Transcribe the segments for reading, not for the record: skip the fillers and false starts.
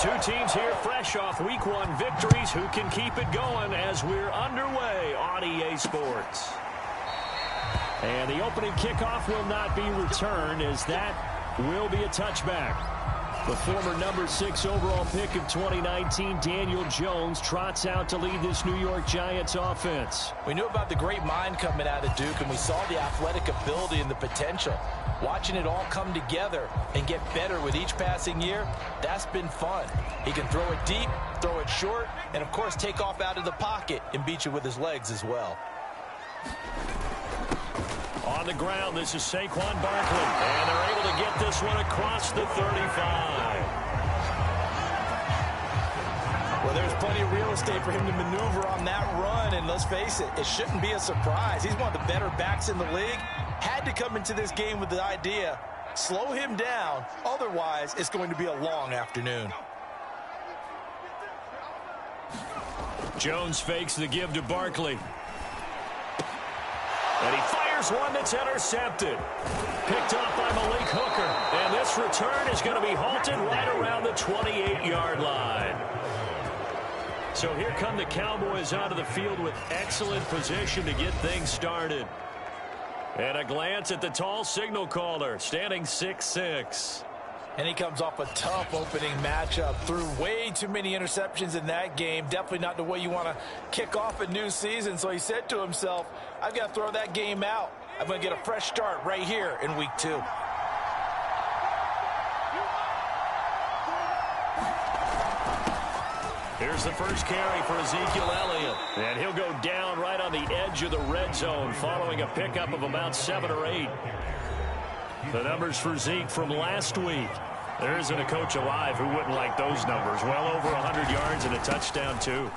Two teams here fresh off Week 1 victories. Who can keep it going as we're underway on EA Sports? And the opening kickoff will not be returned, as that will be a touchback. The former number 6 overall pick of 2019, Daniel Jones, trots out to lead this New York Giants offense. We knew about the great mind coming out of Duke, and we saw the athletic ability and the potential. Watching it all come together and get better with each passing year, that's been fun. He can throw it deep, throw it short, and, of course, take off out of the pocket and beat you with his legs as well. On the ground, this is Saquon Barkley, and they're able to get this one across the 35. Well, there's plenty of real estate for him to maneuver on that run, and let's face it, it shouldn't be a surprise. He's one of the better backs in the league. Had to come into this game with the idea, slow him down, otherwise it's going to be a long afternoon. Jones fakes the give to Barkley. And he fires one that's intercepted. Picked off by Malik Hooker. And this return is going to be halted right around the 28-yard line. So here come the Cowboys onto the field with excellent position to get things started. And a glance at the tall signal caller, standing 6'6". And he comes off a tough opening matchup. Threw way too many interceptions in that game. Definitely not the way you want to kick off a new season. So he said to himself, I've got to throw that game out. I'm going to get a fresh start right here in Week 2. Here's the first carry for Ezekiel Elliott. And he'll go down right on the edge of the red zone following a pickup of about 7 or 8. The numbers for Zeke from last week. There isn't a coach alive who wouldn't like those numbers. Well over 100 yards and a touchdown, too.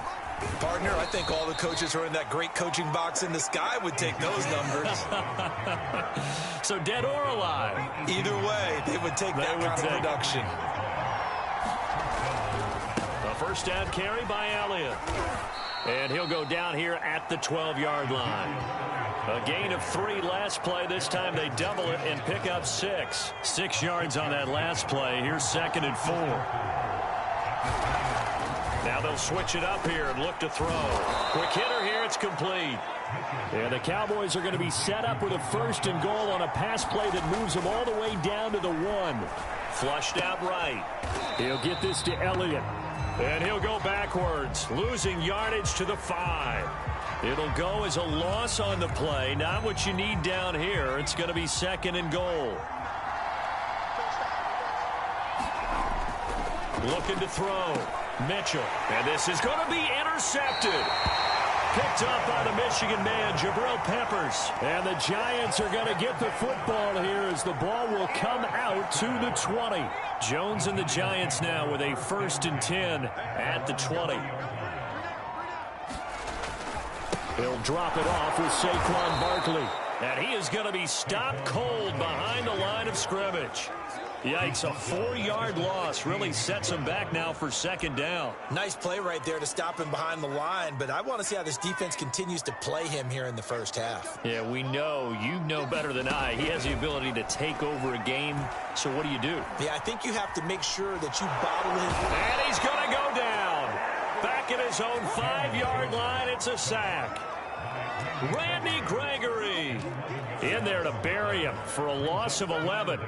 Partner, I think all the coaches who are in that great coaching box in the sky would take those numbers. So dead or alive? Either way, they would take that kind of production. A first down carry by Elliott. And he'll go down here at the 12-yard line. A gain of 3 last play. This time they double it and pick up 6. 6 yards on that last play. Here's 2nd and 4. Now they'll switch it up here and look to throw. Quick hitter here. It's complete. And the Cowboys are going to be set up with a 1st and goal on a pass play that moves them all the way down to the 1. Flushed out right. He'll get this to Elliott. And he'll go backwards, losing yardage to the 5. It'll go as a loss on the play. Not what you need down here. It's going to be 2nd and goal. Looking to throw. Mitchell. And this is going to be intercepted. Picked up by the Michigan man, Jabril Peppers. And the Giants are going to get the football here as the ball will come out to the 20. Jones and the Giants now with a 1st and 10 at the 20. He'll drop it off with Saquon Barkley. And he is going to be stopped cold behind the line of scrimmage. Yikes, a 4-yard loss really sets him back now for 2nd down. Nice play right there to stop him behind the line, but I want to see how this defense continues to play him here in the first half. Yeah, we know. You know better than I. He has the ability to take over a game, so what do you do? Yeah, I think you have to make sure that you bottle him. And he's going to go down. Back at his own 5-yard line, it's a sack. Randy Gregory in there to bury him for a loss of 11.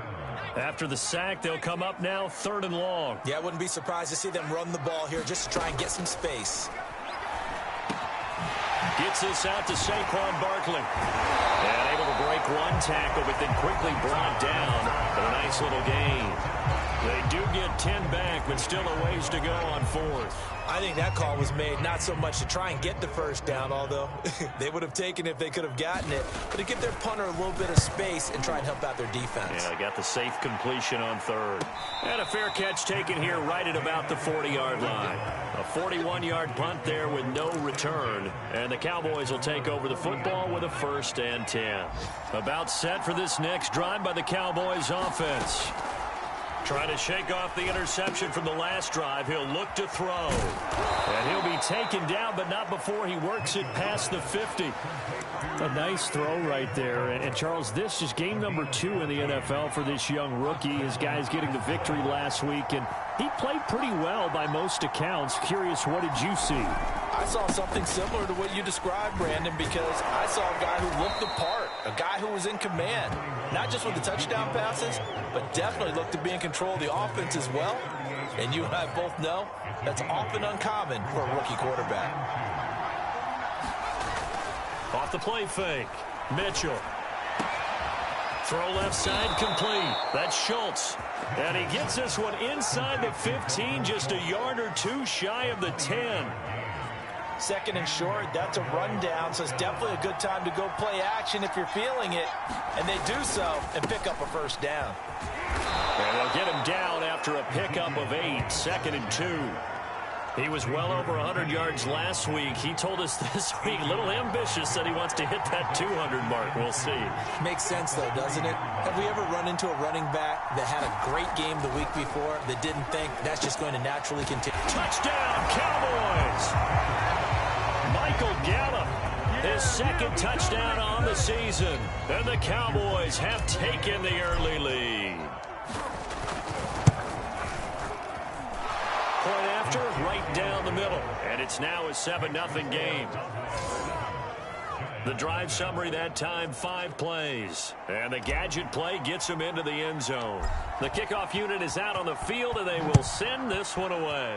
After the sack, they'll come up now 3rd and long. Yeah, I wouldn't be surprised to see them run the ball here just to try and get some space. Gets this out to Saquon Barkley. And able to break one tackle, but then quickly brought down. But a nice little gain. They do get 10 back, but still a ways to go on 4th. I think that call was made not so much to try and get the 1st down, although they would have taken it if they could have gotten it, but to give their punter a little bit of space and try and help out their defense. Yeah, they got the safe completion on 3rd. And a fair catch taken here right at about the 40-yard line. A 41-yard punt there with no return. And the Cowboys will take over the football with a 1st and 10. About set for this next drive by the Cowboys offense. Trying to shake off the interception from the last drive. He'll look to throw. And he'll be taken down, but not before he works it past the 50. A nice throw right there. And Charles, this is game number 2 in the NFL for this young rookie. His guys getting the victory last week, and he played pretty well by most accounts. Curious, what did you see? I saw something similar to what you described, Brandon, because I saw a guy who looked the part, a guy who was in command, not just with the touchdown passes, but definitely looked to be in control of the offense as well. And you and I both know that's often uncommon for a rookie quarterback. Off the play fake, Mitchell. Throw left side complete. That's Schultz. And he gets this one inside the 15, just a yard or two shy of the 10. Second and short, that's a rundown, so it's definitely a good time to go play action if you're feeling it. And they do so and pick up a first down. And they'll get him down after a pickup of 8, 2nd and 2. He was well over 100 yards last week. He told us this week, a little ambitious, that he wants to hit that 200 mark. We'll see. Makes sense, though, doesn't it? Have we ever run into a running back that had a great game the week before that didn't think that's just going to naturally continue? Touchdown, Cowboys! Michael Gallup, his 2nd touchdown on the season. And the Cowboys have taken the early lead. Point after, right down the middle. And it's now a 7-0 game. The drive summary that time, 5 plays. And the gadget play gets him into the end zone. The kickoff unit is out on the field, and they will send this one away.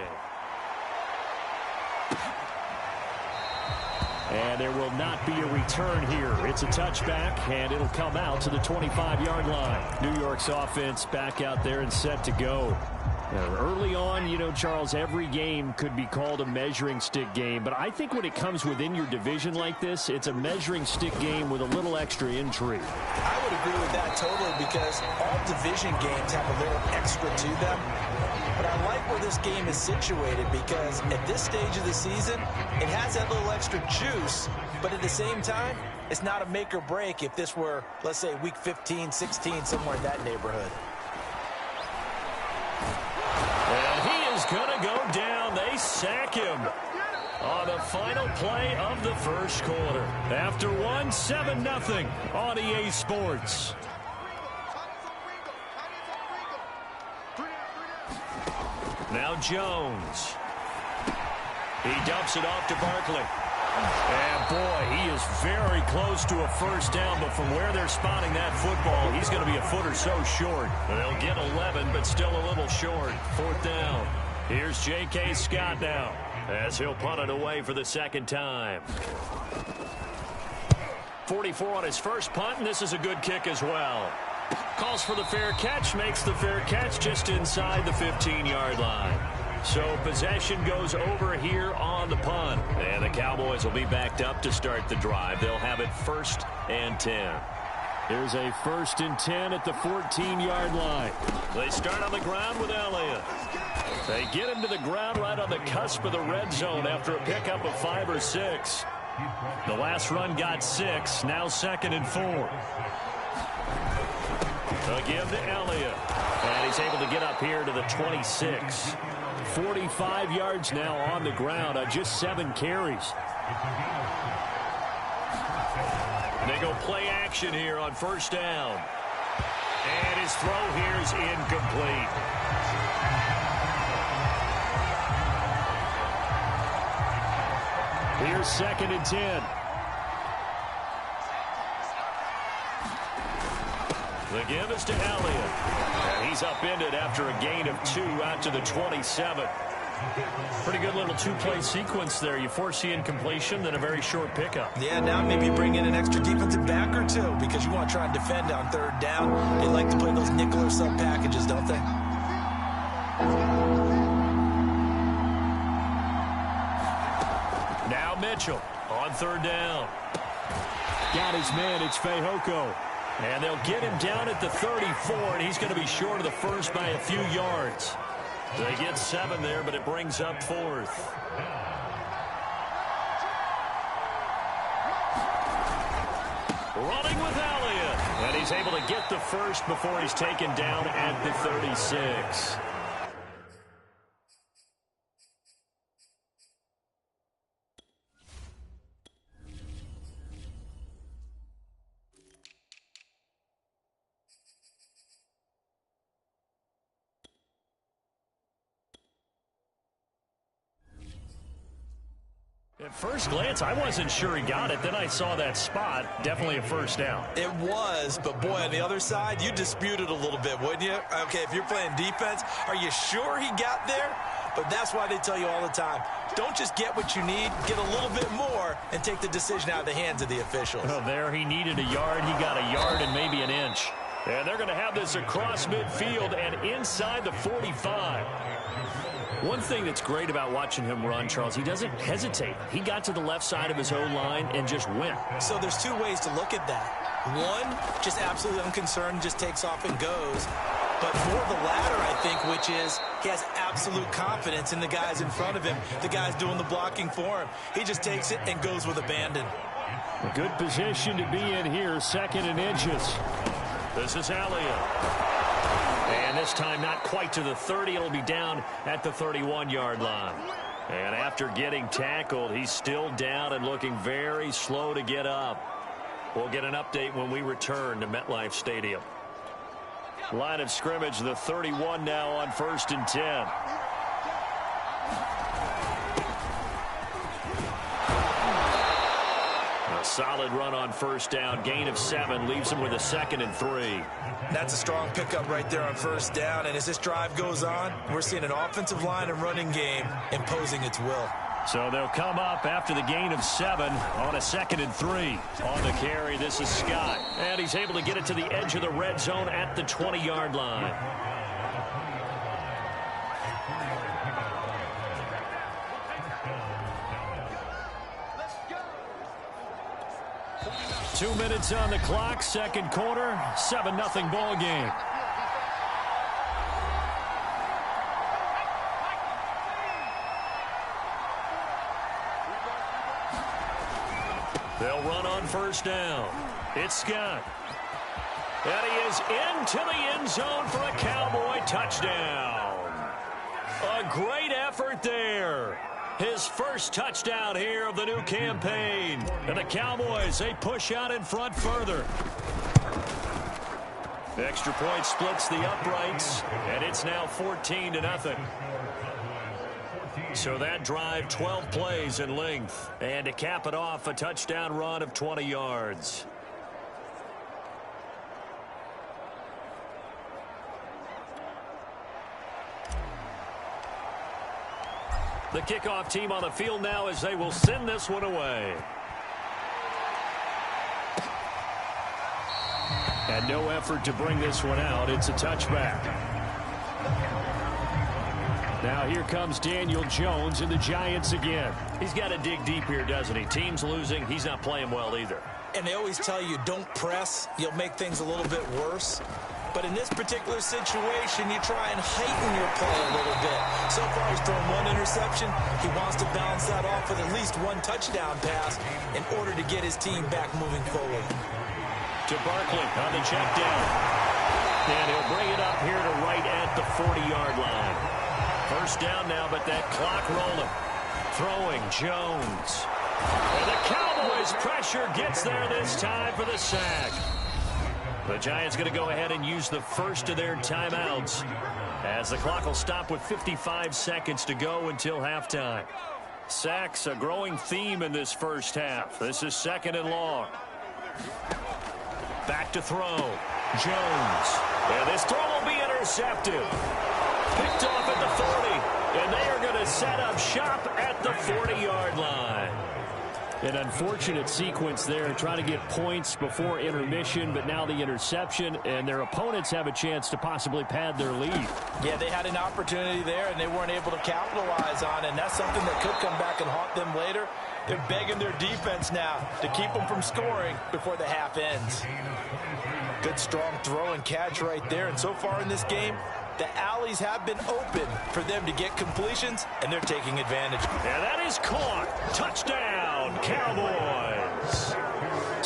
And there will not be a return here. It's a touchback, and it'll come out to the 25-yard line. New York's offense back out there and set to go. Early on, you know, Charles, every game could be called a measuring stick game. But I think when it comes within your division like this, it's a measuring stick game with a little extra intrigue. I would agree with that totally, because all division games have a little extra to them. But I like where this game is situated, because at this stage of the season, it has that little extra juice. But at the same time, it's not a make or break if this were, let's say, week 15, 16, somewhere in that neighborhood. And he is going to go down. They sack him on the final play of the first quarter. After 7-0 on EA Sports. Now Jones. He dumps it off to Barkley. And, boy, he is very close to a first down, but from where they're spotting that football, he's going to be a foot or so short. They'll get 11, but still a little short. 4th down. Here's J.K. Scott now, as he'll punt it away for the 2nd time. 44 on his first punt, and this is a good kick as well. Calls for the fair catch, makes the fair catch just inside the 15-yard line. So possession goes over here on the punt. And the Cowboys will be backed up to start the drive. They'll have it 1st and 10. Here's a 1st and 10 at the 14-yard line. They start on the ground with Elliott. They get him to the ground right on the cusp of the red zone after a pickup of 5 or 6. The last run got 6. Now 2nd and 4. A give to Elliott. And he's able to get up here to the 26. 45 yards now on the ground on just 7 carries. They go play action here on 1st down. And his throw here is incomplete. Here's 2nd and 10. The give is to Elliott. And he's upended after a gain of 2 out to the 27. Pretty good little 2-play sequence there. You force the incompletion, then a very short pickup. Yeah, now maybe bring in an extra defensive back or 2, because you want to try and defend on 3rd down. They like to play those nickel or sub packages, don't they? Now Mitchell on 3rd down. Got his man, it's Fehoko. And they'll get him down at the 34, and he's going to be short of the first by a few yards. They get 7 there, but it brings up 4th. Running with Elliott. And he's able to get the first before he's taken down at the 36. At first glance, I wasn't sure he got it. Then I saw that spot. Definitely a first down. It was, but boy, on the other side, you dispute it a little bit, wouldn't you? Okay, if you're playing defense, are you sure he got there? But that's why they tell you all the time, don't just get what you need, get a little bit more, and take the decision out of the hands of the officials. Well, there he needed a yard. He got a yard and maybe an inch. And they're going to have this across midfield and inside the 45. One thing that's great about watching him run, Charles, he doesn't hesitate. He got to the left side of his own line and just went. So there's two ways to look at that. One, just absolutely unconcerned, just takes off and goes. But more the latter, I think, which is he has absolute confidence in the guys in front of him, the guys doing the blocking for him. He just takes it and goes with abandon. A good position to be in here, 2nd and inches. This is Elliott. And this time not quite to the 30. It'll be down at the 31-yard line. And after getting tackled, he's still down and looking very slow to get up. We'll get an update when we return to MetLife Stadium. Line of scrimmage, the 31 now on 1st and 10. A solid run on first down. Gain of 7 leaves him with a 2nd and 3. That's a strong pickup right there on first down. And as this drive goes on, we're seeing an offensive line and running game imposing its will. So they'll come up after the gain of 7 on a 2nd and 3. On the carry, this is Scott. And he's able to get it to the edge of the red zone at the 20-yard line. Two minutes on the clock, second quarter, 7-0 ball game. They'll run on first down. It's Scott. And he is into the end zone for a Cowboy touchdown. A great effort there. His first touchdown here of the new campaign. And the Cowboys, they push out in front further. The extra point splits the uprights, and it's now 14-0. So that drive, 12 plays in length. And to cap it off, a touchdown run of 20 yards. The kickoff team on the field now as they will send this one away. And no effort to bring this one out. It's a touchback. Now here comes Daniel Jones and the Giants again. He's got to dig deep here, doesn't he? Team's losing. He's not playing well either. And they always tell you, don't press. You'll make things a little bit worse. But in this particular situation, you try and heighten your play a little bit. So far, he's thrown one interception. He wants to balance that off with at least one touchdown pass in order to get his team back moving forward. To Barkley on the check down. And he'll bring it up here to right at the 40-yard line. First down now, but that clock rolling. Throwing, Jones. And the Cowboys' pressure gets there this time for the sack. The Giants going to go ahead and use the first of their timeouts as the clock will stop with 55 seconds to go until halftime. Sacks, a growing theme in this first half. This is 2nd and long. Back to throw. Jones. And this throw will be intercepted. Picked off at the 40. And they are going to set up shop at the 40-yard line. An unfortunate sequence there, trying to get points before intermission, but now the interception, and their opponents have a chance to possibly pad their lead. Yeah, they had an opportunity there, and they weren't able to capitalize on it, and that's something that could come back and haunt them later. They're begging their defense now to keep them from scoring before the half ends. Good, strong throw and catch right there, and so far in this game, the alleys have been open for them to get completions, and they're taking advantage. And that is caught. Touchdown, Cowboys.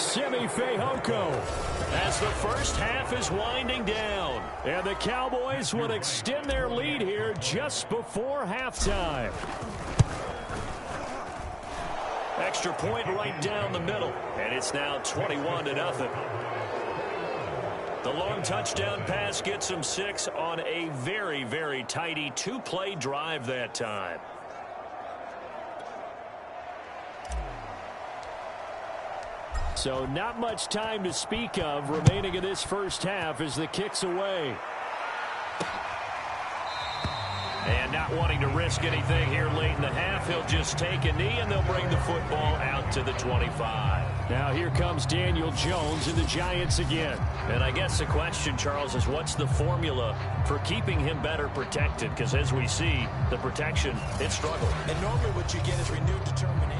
Simi Fehoko, as the first half is winding down. And the Cowboys will extend their lead here just before halftime. Extra point right down the middle, and it's now 21-0. The long touchdown pass gets them 6 on a very, very tidy 2-play drive that time. So not much time to speak of remaining in this first half as the kick's away. And not wanting to risk anything here late in the half, he'll just take a knee and they'll bring the football out to the 25. Now here comes Daniel Jones and the Giants again. And I guess the question, Charles, is what's the formula for keeping him better protected? Because as we see, the protection, it struggled. And normally what you get is renewed determination.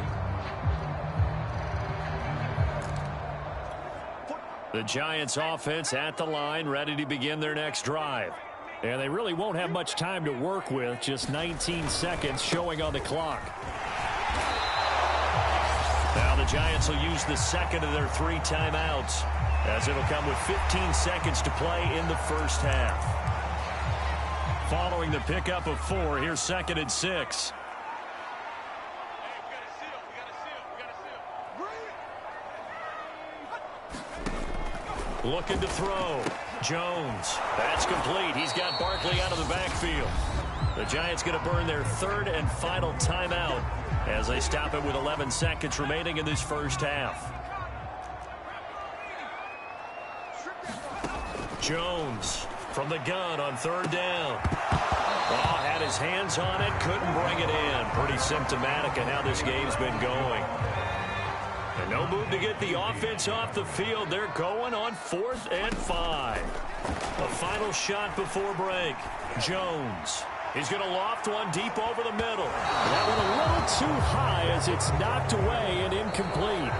The Giants offense at the line, ready to begin their next drive. And they really won't have much time to work with, just 19 seconds showing on the clock. Now the Giants will use the second of their 3 timeouts, as it'll come with 15 seconds to play in the first half. Following the pickup of 4, here's 2nd and 6. Looking to throw. Jones. That's complete. He's got Barkley out of the backfield. The Giants going to burn their 3rd and final timeout as they stop it with 11 seconds remaining in this first half. Jones from the gun on 3rd down. Oh, had his hands on it, couldn't bring it in. Pretty symptomatic of how this game's been going. And no move to get the offense off the field. They're going on 4th and 5. A final shot before break. Jones. He's going to loft one deep over the middle. That one a little too high as it's knocked away and incomplete.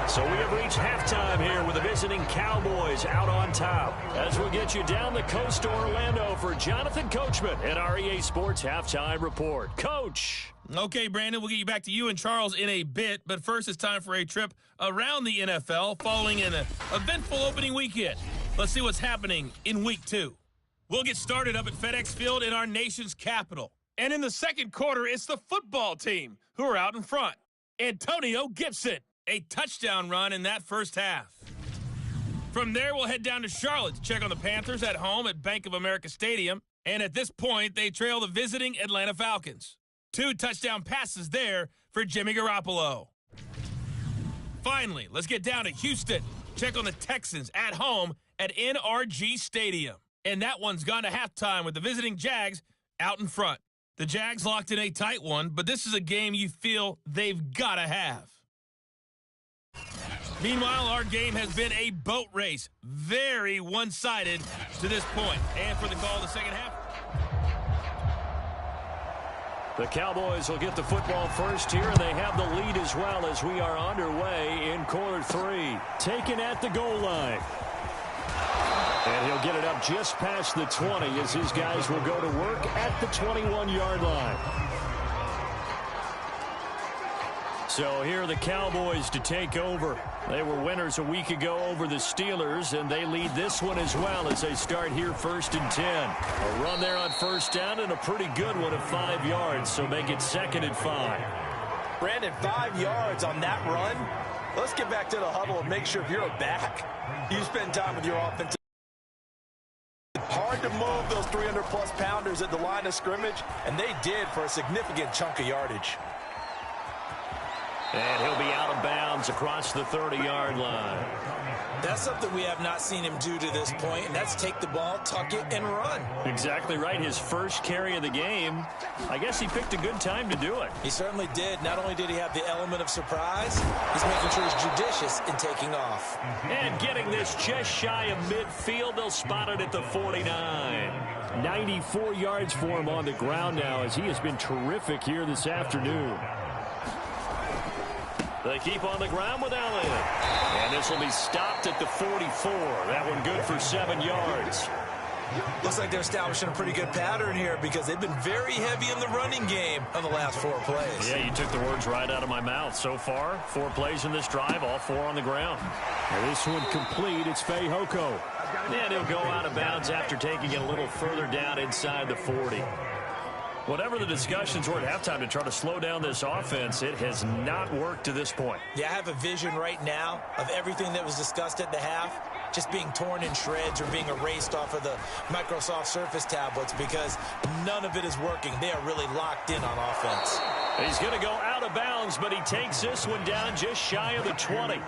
So we have reached halftime here with the visiting Cowboys out on top. As we'll get you down the coast to Orlando for Jonathan Coachman at our EA Sports Halftime Report. Coach. Okay, Brandon, we'll get you back to you and Charles in a bit, but first it's time for a trip around the NFL following an eventful opening weekend. Let's see what's happening in Week 2. We'll get started up at FedEx Field in our nation's capital. And in the second quarter, it's the football team who are out in front. Antonio Gibson, a touchdown run in that first half. From there, we'll head down to Charlotte to check on the Panthers at home at Bank of America Stadium. And at this point, they trail the visiting Atlanta Falcons. 2 touchdown passes there for Jimmy Garoppolo. Finally, let's get down to Houston. Check on the Texans at home at NRG Stadium. And that one's gone to halftime with the visiting Jags out in front. The Jags locked in a tight one, but this is a game you feel they've got to have. Meanwhile, our game has been a boat race. Very one-sided to this point. And for the call of the second half, the Cowboys will get the football first here, and they have the lead as well as we are underway in quarter 3. Taken at the goal line. And he'll get it up just past the 20 as his guys will go to work at the 21-yard line. So here are the Cowboys to take over. They were winners a week ago over the Steelers, and they lead this one as well as they start here 1st and 10. A run there on 1st down and a pretty good one of 5 yards, so make it 2nd and 5. Brandon, 5 yards on that run. Let's get back to the huddle and make sure if you're a back, you spend time with your offensive. Hard to move those 300-plus pounders at the line of scrimmage, and they did for a significant chunk of yardage. And he'll be out of bounds across the 30-yard line. That's something we have not seen him do to this point, and that's take the ball, tuck it, and run. Exactly right. His first carry of the game. I guess he picked a good time to do it. He certainly did. Not only did he have the element of surprise, he's making sure he's judicious in taking off. And getting this just shy of midfield, they'll spot it at the 49. 94 yards for him on the ground now as he has been terrific here this afternoon. They keep on the ground with Allen. And this will be stopped at the 44. That one good for 7 yards. Looks like they're establishing a pretty good pattern here because they've been very heavy in the running game on the last 4 plays. Yeah, you took the words right out of my mouth. So far, 4 plays in this drive, all 4 on the ground. And this one complete. It's Fehoko. And he'll go out of bounds after taking it a little further down inside the 40. Whatever the discussions were at halftime to try to slow down this offense, it has not worked to this point. Yeah, I have a vision right now of everything that was discussed at the half just being torn in shreds or being erased off of the Microsoft Surface tablets because none of it is working. They are really locked in on offense. He's going to go out of bounds, but he takes this one down just shy of the 20.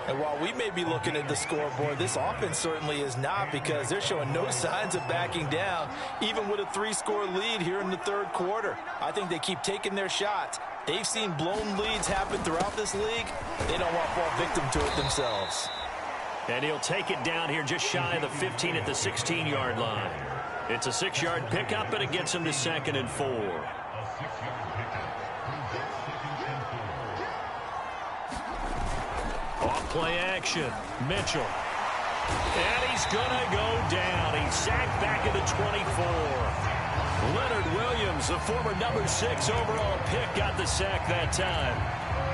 And while we may be looking at the scoreboard, this offense certainly is not because they're showing no signs of backing down, even with a 3-score lead here in the 3rd quarter. I think they keep taking their shots. They've seen blown leads happen throughout this league. They don't want to fall victim to it themselves. And he'll take it down here just shy of the 15 at the 16-yard line. It's a 6-yard pickup, and it gets him to 2nd and 4. Off play action. Mitchell. And he's going to go down. He's sacked back at the 24. Leonard Williams, the former number 6 overall pick, got the sack that time.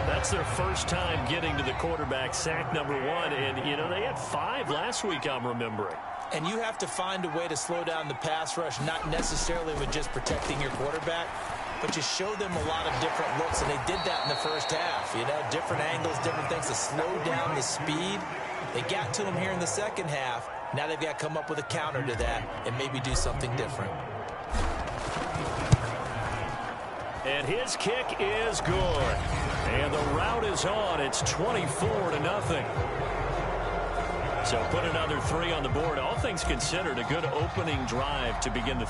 That's their first time getting to the quarterback, sack number 1. And, you know, they had 5 last week, I'm remembering. And you have to find a way to slow down the pass rush, not necessarily with just protecting your quarterback, but you show them a lot of different looks, and they did that in the first half. You know, different angles, different things to slow down the speed. They got to him here in the second half. Now they've got to come up with a counter to that and maybe do something different. And his kick is good. And the route is on. It's 24-0. So put another 3 on the board. All things considered, a good opening drive to begin the...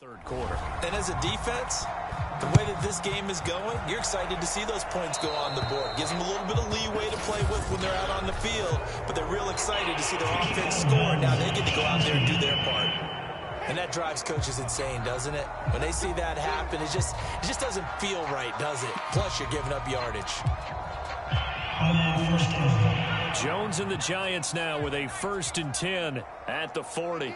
Third quarter. And as a defense, the way that this game is going, you're excited to see those points go on the board. Gives them a little bit of leeway to play with when they're out on the field, but they're real excited to see their offense score. Now they get to go out there and do their part. And that drives coaches insane, doesn't it? When they see that happen, it just doesn't feel right, does it? Plus, you're giving up yardage. Jones and the Giants now with a 1st and 10 at the 40.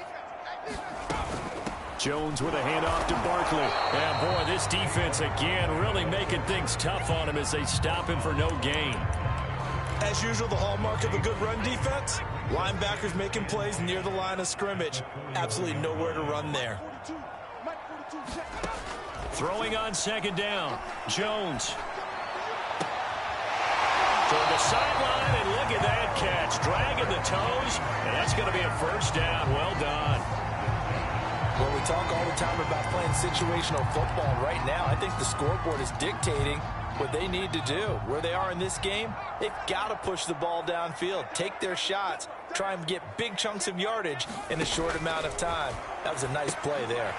Jones with a handoff to Barkley. And boy, this defense again really making things tough on him as they stop him for no gain. As usual, the hallmark of a good run defense, linebackers making plays near the line of scrimmage. Absolutely nowhere to run there. Throwing on 2nd down. Jones. Toward the sideline, and look at that catch. Dragging the toes, and that's going to be a 1st down. Well done. Well, we talk all the time about playing situational football. Right now, I think the scoreboard is dictating what they need to do. Where they are in this game, they've got to push the ball downfield, take their shots, try and get big chunks of yardage in a short amount of time. That was a nice play there.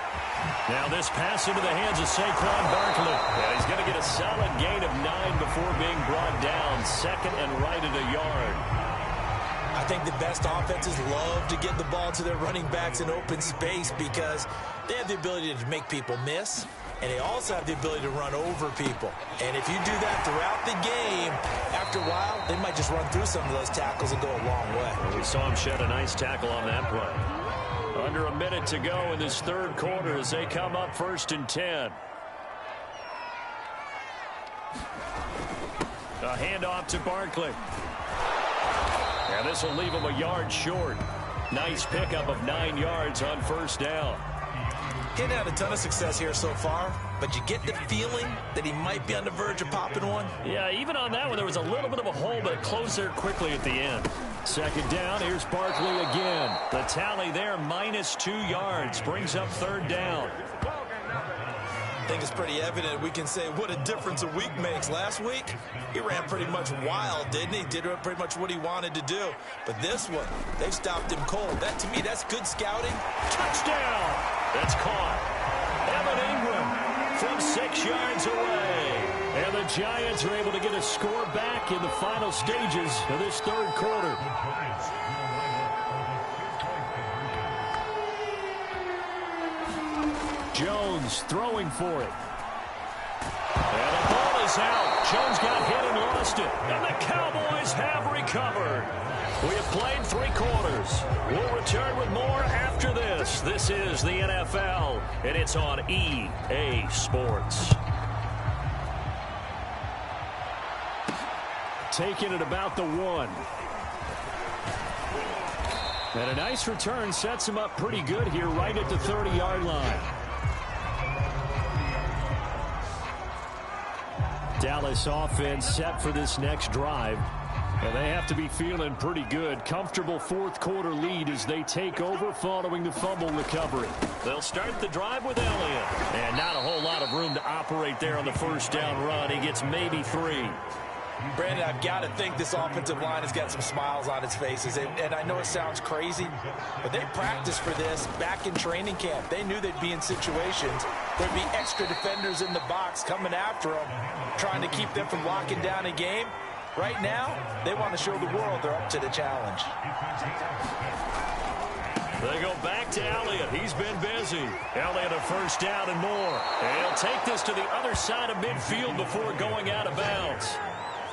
Now this pass into the hands of Saquon Barkley. And he's going to get a solid gain of 9 before being brought down. 2nd and right at a yard. I think the best offenses love to get the ball to their running backs in open space because they have the ability to make people miss, and they also have the ability to run over people. And if you do that throughout the game, after a while, they might just run through some of those tackles and go a long way. We saw him shed a nice tackle on that play. Under a minute to go in this 3rd quarter as they come up 1st and 10. A handoff to Barkley. And this will leave him a yard short. Nice pickup of 9 yards on 1st down. He hadn't had a ton of success here so far, but you get the feeling that he might be on the verge of popping one. Yeah, even on that one, there was a little bit of a hole, but it closed there quickly at the end. Second down, here's Barkley again. The tally there, -2 yards, brings up third down. I think it's pretty evident we can say what a difference a week makes. Last week, he ran pretty much wild, didn't he? Did pretty much what he wanted to do. But this one, they've stopped him cold. That, to me, that's good scouting. Touchdown! That's caught. Evan Ingram from 6 yards away. And the Giants are able to get a score back in the final stages of this third quarter. Jones throwing for it. And the ball is out. Jones got hit and lost it. And the Cowboys have recovered. We have played 3 quarters. We'll return with more after this. This is the NFL, and it's on EA Sports. Taking it about the 1. And a nice return sets him up pretty good here right at the 30-yard line. Dallas offense set for this next drive. And they have to be feeling pretty good. Comfortable fourth quarter lead as they take over following the fumble recovery. They'll start the drive with Elliott. And not a whole lot of room to operate there on the first down run. He gets maybe 3. Brandon, I've got to think this offensive line has got some smiles on its faces. And I know it sounds crazy, but they practiced for this back in training camp. They knew they'd be in situations. There'd be extra defenders in the box coming after them, trying to keep them from locking down a game. Right now, they want to show the world they're up to the challenge. They go back to Elliott. He's been busy. Elliott a first down and more. And he'll take this to the other side of midfield before going out of bounds.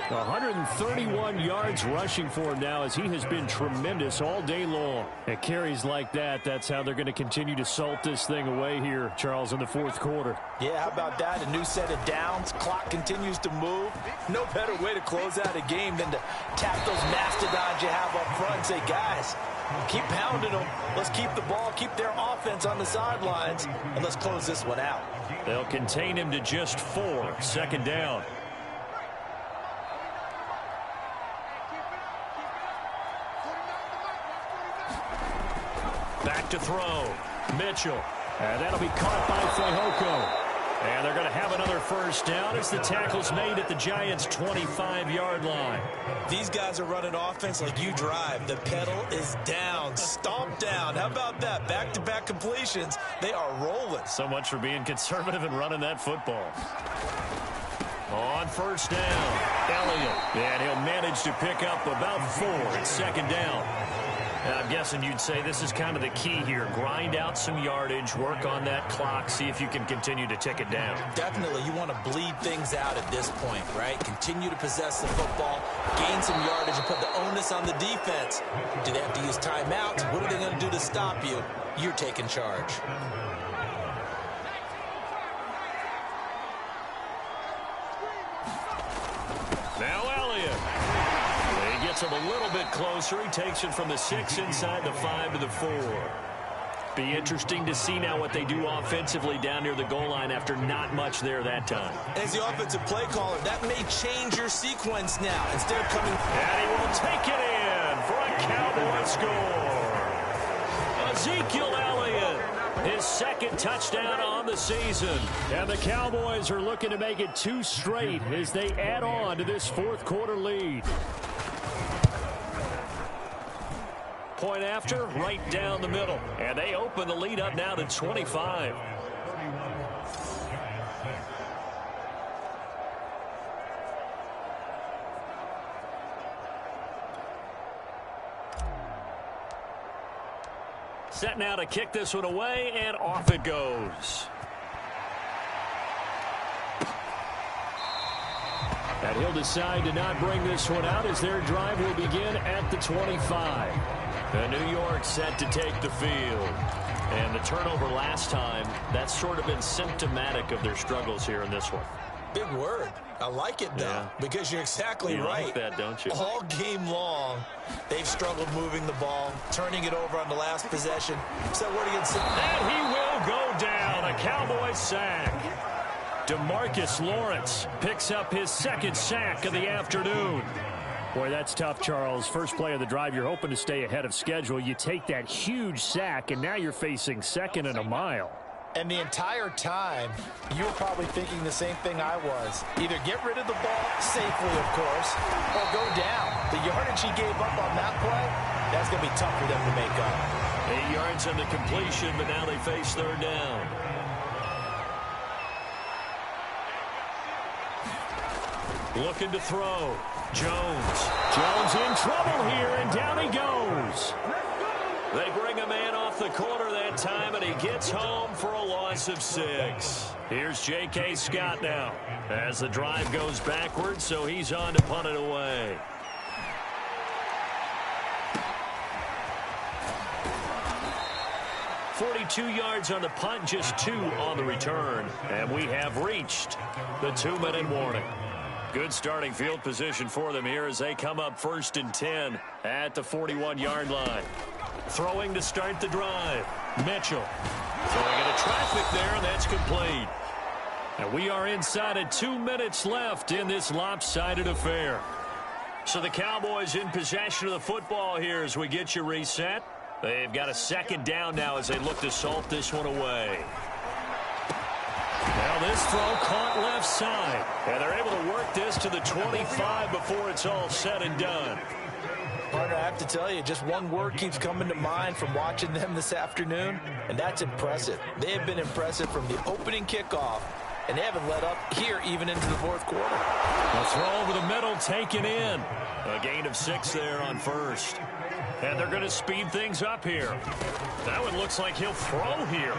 131 yards rushing for him now as he has been tremendous all day long. At carries like that, that's how they're going to continue to salt this thing away here, Charles, in the fourth quarter. Yeah, how about that? A new set of downs. Clock continues to move. No better way to close out a game than to tap those mastodons you have up front and say, guys, keep pounding them. Let's keep the ball, keep their offense on the sidelines, and let's close this one out. They'll contain him to just 4. Second down. Back to throw. Mitchell. And that'll be caught by Fehoko. And they're going to have another first down as the tackle's made at the Giants' 25-yard line. These guys are running offense like you drive. The pedal is down. Stomp down. How about that? Back-to-back completions. They are rolling. So much for being conservative and running that football. On first down, Elliott. And he'll manage to pick up about 4 at second down. And I'm guessing you'd say this is kind of the key here. Grind out some yardage, work on that clock, see if you can continue to tick it down. Definitely. You want to bleed things out at this point, right? Continue to possess the football, gain some yardage, and put the onus on the defense. Do they have to use timeouts? What are they going to do to stop you? You're taking charge. Now Elliott. He gets him a little bit closer. He takes it from the 6 inside the 5 to the 4. Be interesting to see now what they do offensively down near the goal line after not much there that time. As the offensive play caller, that may change your sequence now. Instead of coming... And he will take it in for a Cowboy score. Ezekiel Elliott, his second touchdown on the season. And the Cowboys are looking to make it 2 straight as they add on to this fourth quarter lead. Point after, right down the middle. And they open the lead up now to 25. Set now to kick this one away, and off it goes. And he'll decide to not bring this one out as their drive will begin at the 25. And New York set to take the field. And the turnover last time, that's sort of been symptomatic of their struggles here in this one. Big word. I like it, though, because you're exactly right. Like that, don't you? All game long, they've struggled moving the ball, turning it over on the last possession. So what do you say? And he will go down. on a Cowboys sack. DeMarcus Lawrence picks up his second sack of the afternoon. Boy, that's tough, Charles. First play of the drive, you're hoping to stay ahead of schedule. You take that huge sack, and now you're facing second and a mile. And the entire time, you were probably thinking the same thing I was. Either get rid of the ball, safely, of course, or go down. The yardage he gave up on that play, that's going to be tough for them to make up. 8 yards on the completion, but now they face third down. Looking to throw. Jones in trouble here, and down he goes. They bring a man off the corner that time, and he gets home for a loss of 6. Here's J.K. Scott now as the drive goes backwards, so he's on to punt it away. $42 yards on the punt, just 2 on the return, and we have reached the 2-minute warning. Good starting field position for them here as they come up 1st and 10 at the 41-yard line. Throwing to start the drive. Mitchell throwing into traffic there, and that's complete. And we are inside of 2 minutes left in this lopsided affair. So the Cowboys in possession of the football here as we get you reset. They've got a second down now as they look to salt this one away. Now this throw caught left side. And they're able to work this to the 25 before it's all said and done. Partner, I have to tell you, just one word keeps coming to mind from watching them this afternoon, and that's impressive. They have been impressive from the opening kickoff, and they haven't let up here even into the 4th quarter. A throw over the middle taken in. A gain of 6 there on first. And they're going to speed things up here. That one looks like he'll throw here.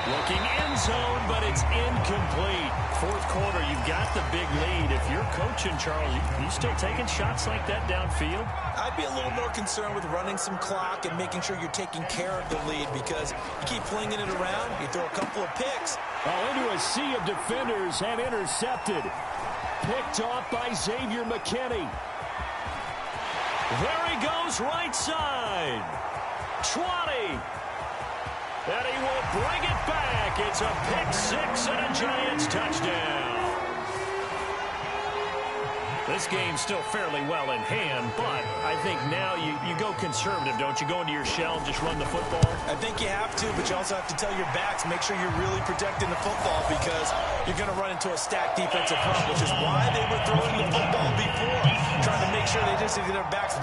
Looking end zone, but it's incomplete. 4th quarter, you've got the big lead. If you're coaching, Charles, you still taking shots like that downfield? I'd be a little more concerned with running some clock and making sure you're taking care of the lead, because you keep flinging it around, you throw a couple of picks. Into a sea of defenders and intercepted. Picked off by Xavier McKinney. There he goes, right side. 20. And he will bring it back. It's a pick-6 and a Giants touchdown. This game's still fairly well in hand, but I think now you go conservative, don't you? Go into your shell and just run the football? I think you have to, but you also have to tell your backs, make sure you're really protecting the football, because you're going to run into a stacked defensive front, which is why they were throwing the football before, trying to make sure they just get their backs,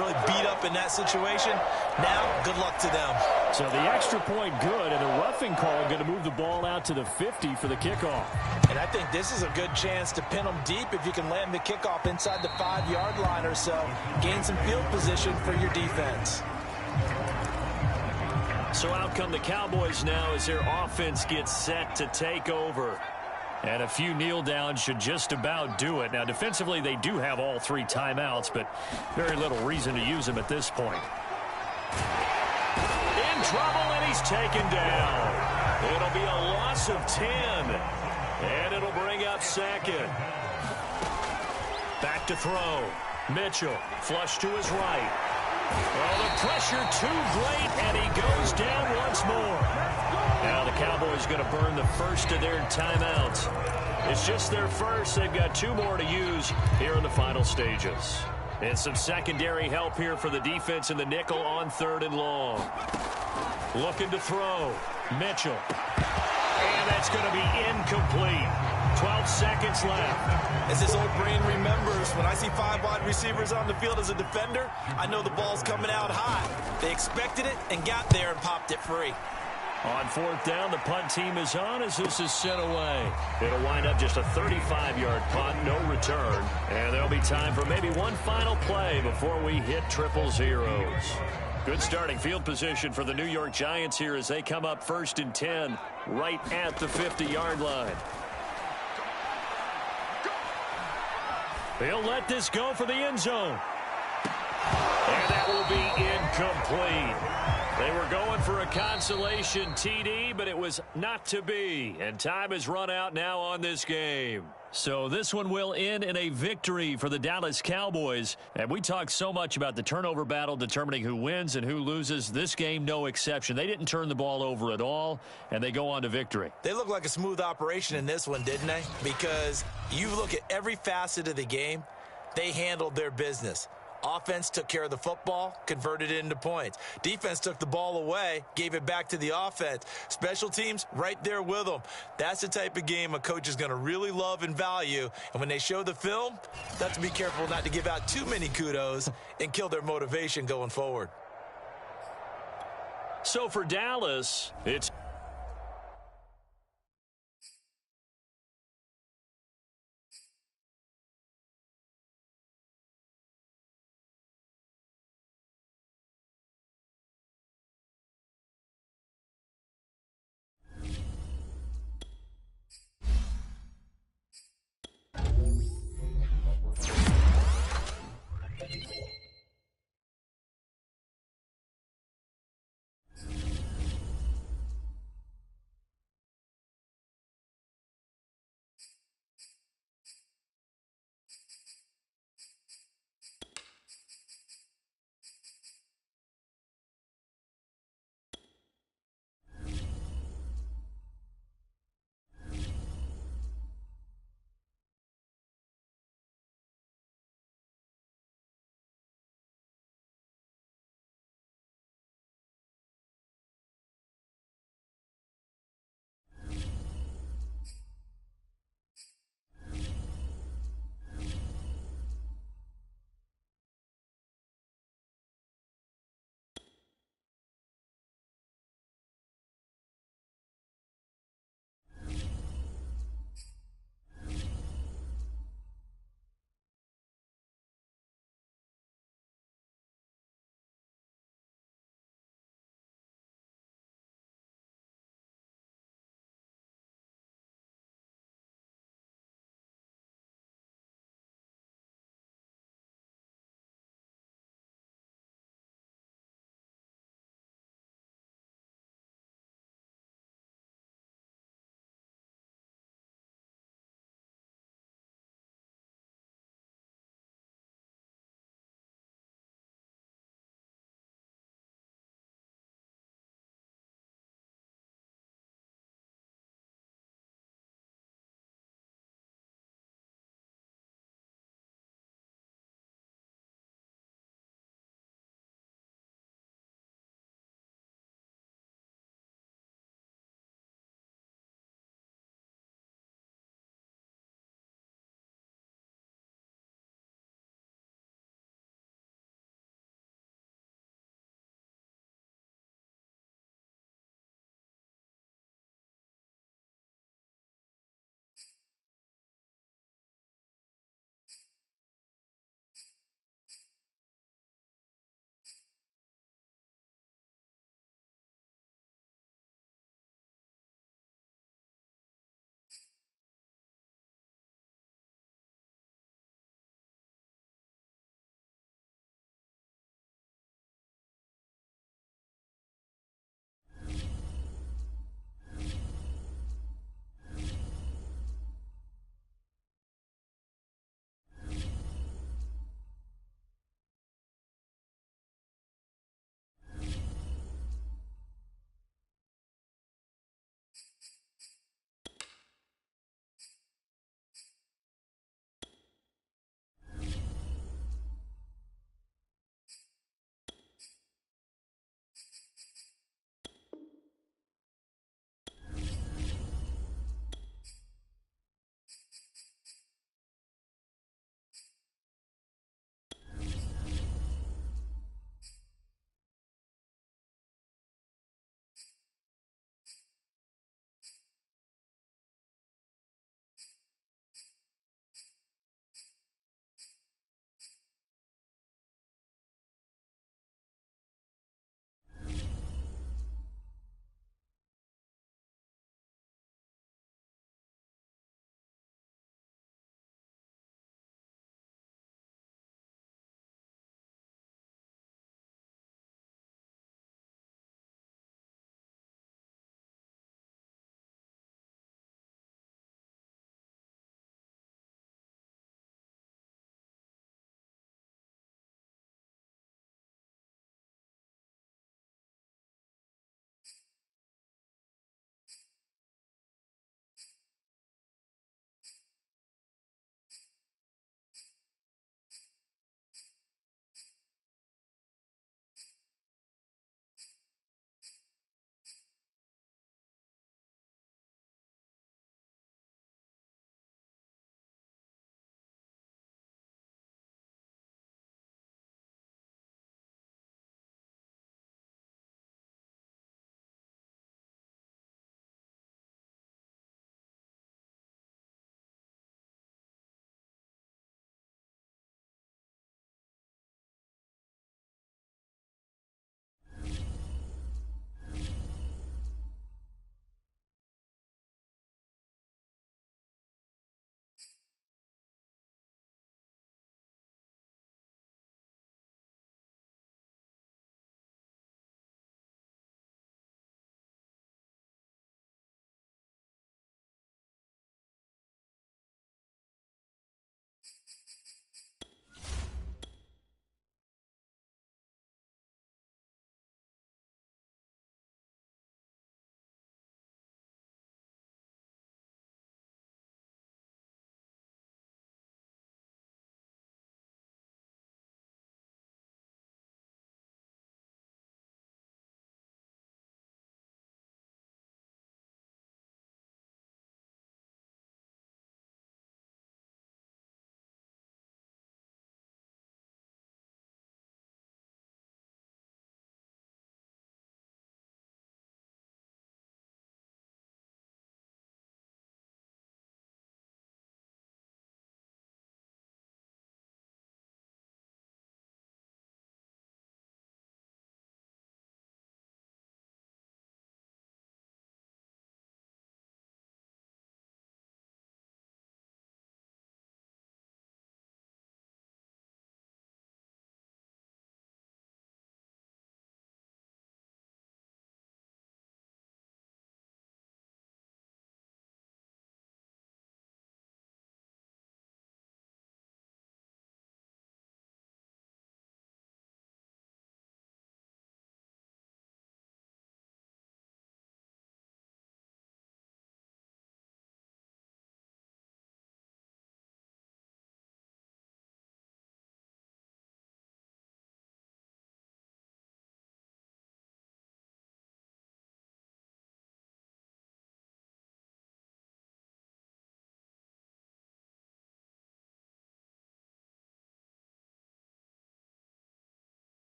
really beat up in that situation. Now, good luck to them. So the extra point good, and the roughing call going to move the ball out to the 50 for the kickoff. And I think this is a good chance to pin them deep if you can land the kickoff inside the 5-yard line or so. Gain some field position for your defense. So out come the Cowboys now as their offense gets set to take over. And a few kneel downs should just about do it. Now, defensively, they do have all 3 timeouts, but very little reason to use them at this point. In trouble, and he's taken down. It'll be a loss of 10. And it'll bring up 2nd. Back to throw. Mitchell, flush to his right. Well, the pressure too great, and he goes down once more. Now the Cowboys going to burn the first of their timeouts. It's just their first. They've got 2 more to use here in the final stages. And some secondary help here for the defense in the nickel on 3rd and long. Looking to throw. Mitchell. And that's going to be incomplete. 12 seconds left. As his old brain remembers, when I see 5 wide receivers on the field as a defender, I know the ball's coming out high. They expected it and got there and popped it free. On 4th down, the punt team is on as this is sent away. It'll wind up just a 35-yard punt, no return. And there'll be time for maybe one final play before we hit triple zeros. Good starting field position for the New York Giants here as they come up 1st and 10 right at the 50-yard line. They'll let this go for the end zone. And that will be incomplete. They were going for a consolation TD, but it was not to be. And time has run out now on this game. So this one will end in a victory for the Dallas Cowboys. And we talked so much about the turnover battle determining who wins and who loses. This game, no exception. They didn't turn the ball over at all, and they go on to victory. They look like a smooth operation in this one, didn't they? Because you look at every facet of the game, they handled their business. Offense took care of the football, converted it into points. Defense took the ball away, gave it back to the offense. Special teams, right there with them. That's the type of game a coach is going to really love and value. And when they show the film, they have to be careful not to give out too many kudos and kill their motivation going forward. So for Dallas, it's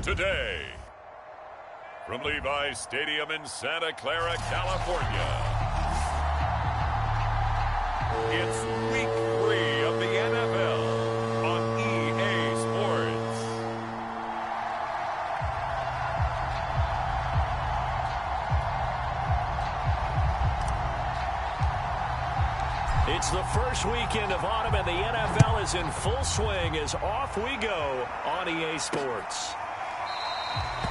today. From Levi's Stadium in Santa Clara, California, it's Week 3 of the NFL on EA Sports. It's the first weekend of autumn, and the NFL is in full swing as off we go on EA Sports.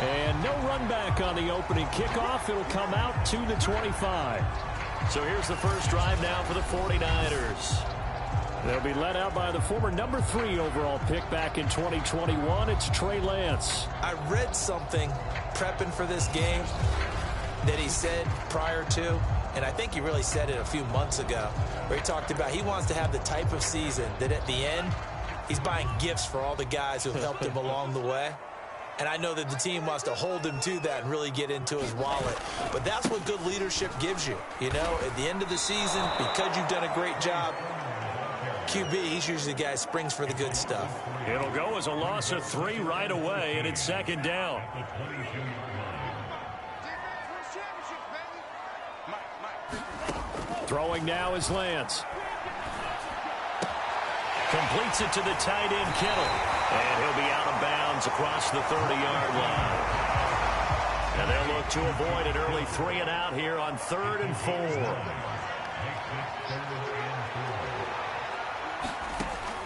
And no run back on the opening kickoff. It'll come out to the 25. So here's the first drive now for the 49ers. They'll be led out by the former number 3 overall pick back in 2021. It's Trey Lance. I read something prepping for this game that he said prior to, and I think he really said it a few months ago, where he talked about he wants to have the type of season that at the end, he's buying gifts for all the guys who have helped him along the way. And I know that the team wants to hold him to that and really get into his wallet. But that's what good leadership gives you. You know, at the end of the season, because you've done a great job, QB, he's usually the guy who springs for the good stuff. It'll go as a loss of 3 right away, and it's second down. Throwing now is Lance. Completes it to the tight end, Kittle. And he'll be out of bounds across the 30-yard line. And they'll look to avoid an early 3 and out here on 3rd and 4.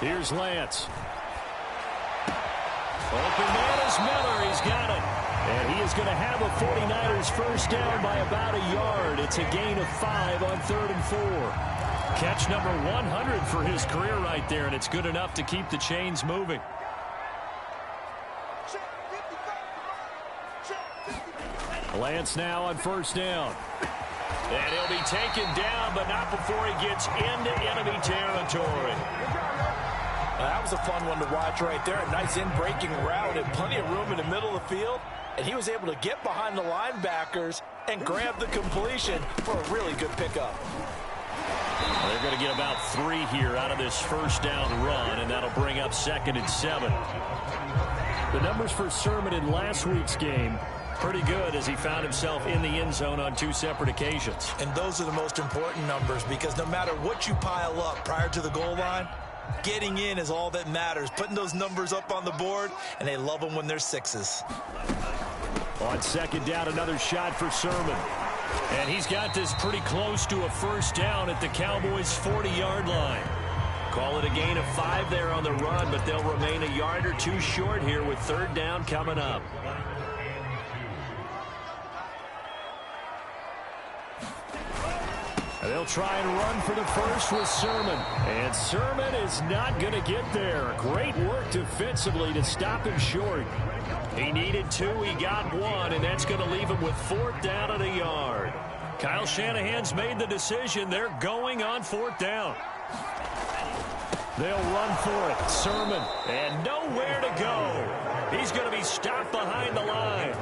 Here's Lance. Open man is Miller. He's got it. And he is going to have a 49ers first down by about a yard. It's a gain of 5 on 3rd and 4. Catch number 100 for his career right there, and it's good enough to keep the chains moving. Lance now on first down. And he'll be taken down, but not before he gets into enemy territory. That was a fun one to watch right there. A nice in-breaking route and plenty of room in the middle of the field. And he was able to get behind the linebackers and grab the completion for a really good pickup. They're going to get about 3 here out of this first down run, and that'll bring up 2nd and 7. The numbers for Sermon in last week's game, pretty good as he found himself in the end zone on 2 separate occasions. And those are the most important numbers because no matter what you pile up prior to the goal line, getting in is all that matters. Putting those numbers up on the board, and they love them when they're 6s. On 2nd down, another shot for Sermon. And he's got this pretty close to a first down at the Cowboys' 40-yard line. Call it a gain of 5 there on the run, but they'll remain a yard or 2 short here with 3rd down coming up. They'll try and run for the first with Sermon. And Sermon is not going to get there. Great work defensively to stop him short. He needed 2, he got 1, and that's going to leave him with 4th down and a yard. Kyle Shanahan's made the decision. They're going on 4th down. They'll run for it. Sermon, and nowhere to go. He's going to be stopped behind the line.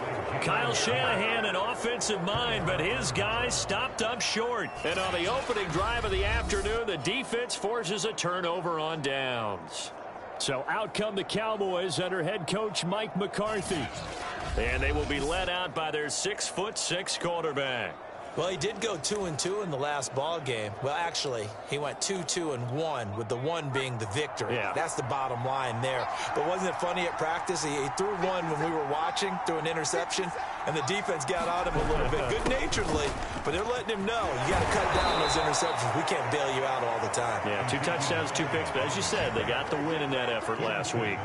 Kyle Shanahan, an offensive mind, but his guys stopped up short. And on the opening drive of the afternoon, the defense forces a turnover on downs. So out come the Cowboys under head coach Mike McCarthy. And they will be led out by their 6'6" quarterback. Well, he did go 2-2 in the last ball game. Well, actually, he went 2-2-1, with the 1 being the victory. Yeah. That's the bottom line there. But wasn't it funny at practice? He threw one when we were watching, threw an interception, and the defense got on him a little bit, good-naturedly. But they're letting him know, you got to cut down those interceptions. We can't bail you out all the time. Yeah, 2 touchdowns, 2 picks. But as you said, they got the win in that effort last week.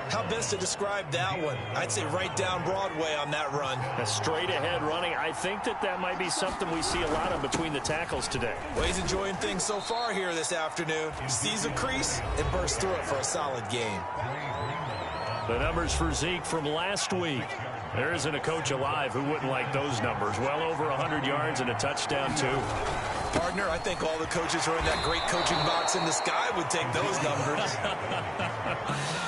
How best to describe that one? I'd say right down Broadway on that run. A straight ahead running. I think that might be something we see a lot of between the tackles today. Well, he's enjoying things so far here this afternoon. Sees a crease and bursts through it for a solid game. The numbers for Zeke from last week. There isn't a coach alive who wouldn't like those numbers. Well over 100 yards and a touchdown, too. Partner, I think all the coaches who are in that great coaching box in the sky would take those numbers.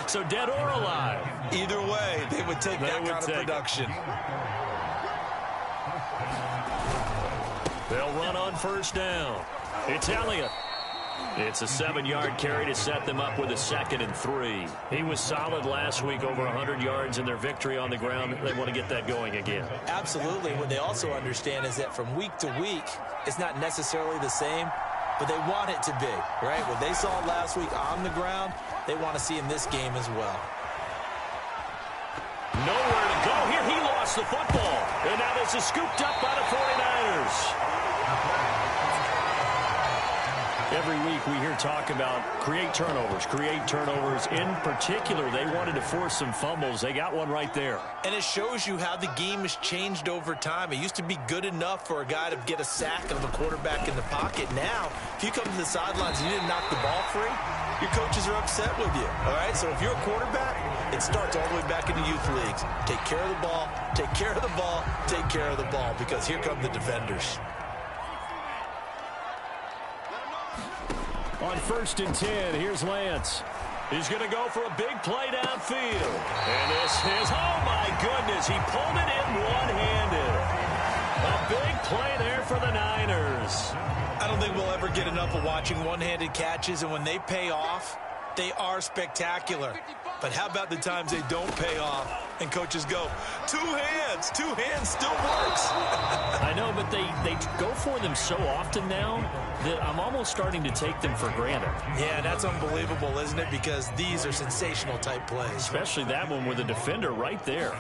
So dead or alive? Either way, they would take that kind of production. They'll run on first down. It's Elliott. It's a 7-yard carry to set them up with a 2nd and 3. He was solid last week, over 100 yards in their victory on the ground. They want to get that going again. Absolutely. What they also understand is that from week to week, it's not necessarily the same, but they want it to be, right? What they saw last week on the ground, they want to see in this game as well. Nowhere to go here. He lost the football. And now this is scooped up by the 49ers. Every week we hear talk about create turnovers. In particular, they wanted to force some fumbles. They got one right there. And it shows you how the game has changed over time. It used to be good enough for a guy to get a sack of a quarterback in the pocket. Now, if you come to the sidelines and you didn't knock the ball free, your coaches are upset with you. All right? So if you're a quarterback, it starts all the way back in the youth leagues. Take care of the ball, take care of the ball, take care of the ball, because here come the defenders. On 1st and 10, here's Lance. He's going to go for a big play downfield. And this is, oh my goodness, he pulled it in one-handed. A big play there for the Niners. I don't think we'll ever get enough of watching one-handed catches, and when they pay off, they are spectacular. But how about the times they don't pay off and coaches go, two hands still works. I know, but they go for them so often now that I'm almost starting to take them for granted. Yeah, that's unbelievable, isn't it? Because these are sensational type plays. Especially that one with the defender right there.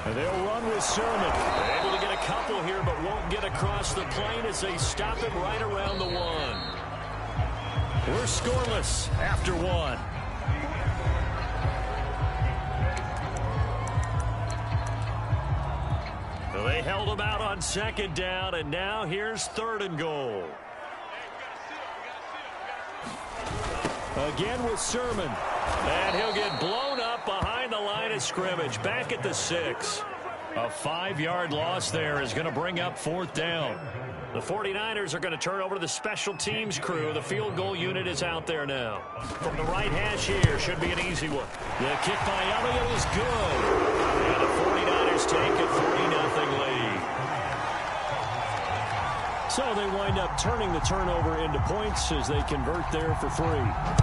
And they'll run with Sermon. They're able to get a couple here, but won't get across the plane as they stop it right around the 1. We're scoreless after 1. They held him out on 2nd down, and now here's 3rd and goal. Again with Sermon. And he'll get blown up behind the line of scrimmage. Back at the 6. A 5-yard loss there is going to bring up 4th down. The 49ers are going to turn over to the special teams crew. The field goal unit is out there now. From the right hash here, should be an easy one. The kick by Elliott is good. And the 49ers take a 40-0 lead. So they wind up turning the turnover into points as they convert there for 3.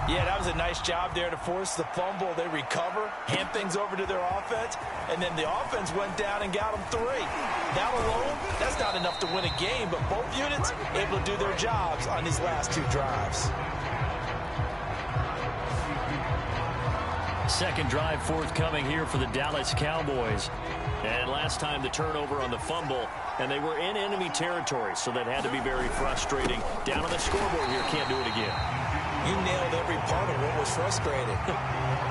Yeah, that was a nice job there to force the fumble. They recover, hand things over to their offense, and then the offense went down and got them 3. That alone, that's not enough to win a game, but both units able to do their jobs on these last 2 drives. Second drive forthcoming here for the Dallas Cowboys. And last time the turnover on the fumble, and they were in enemy territory, so that had to be very frustrating. Down on the scoreboard here, can't do it again. You nailed every part of what was frustrating.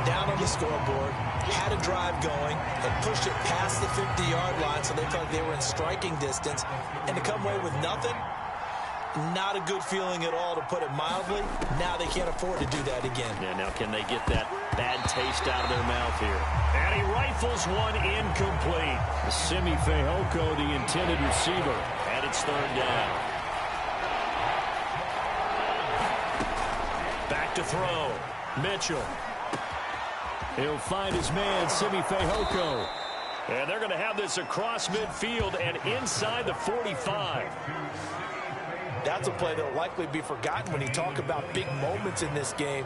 Down on the scoreboard, had a drive going, and pushed it past the 50-yard line, so they felt like they were in striking distance. And to come away with nothing, not a good feeling at all, to put it mildly. Now they can't afford to do that again. Yeah, now can they get that bad taste out of their mouth here? And he rifles one incomplete. Simi Fehoko, the intended receiver. And it's 3rd down. Back to throw. Mitchell. He'll find his man, Simi Fehoko. And they're going to have this across midfield and inside the 45. That's a play that will likely be forgotten when you talk about big moments in this game.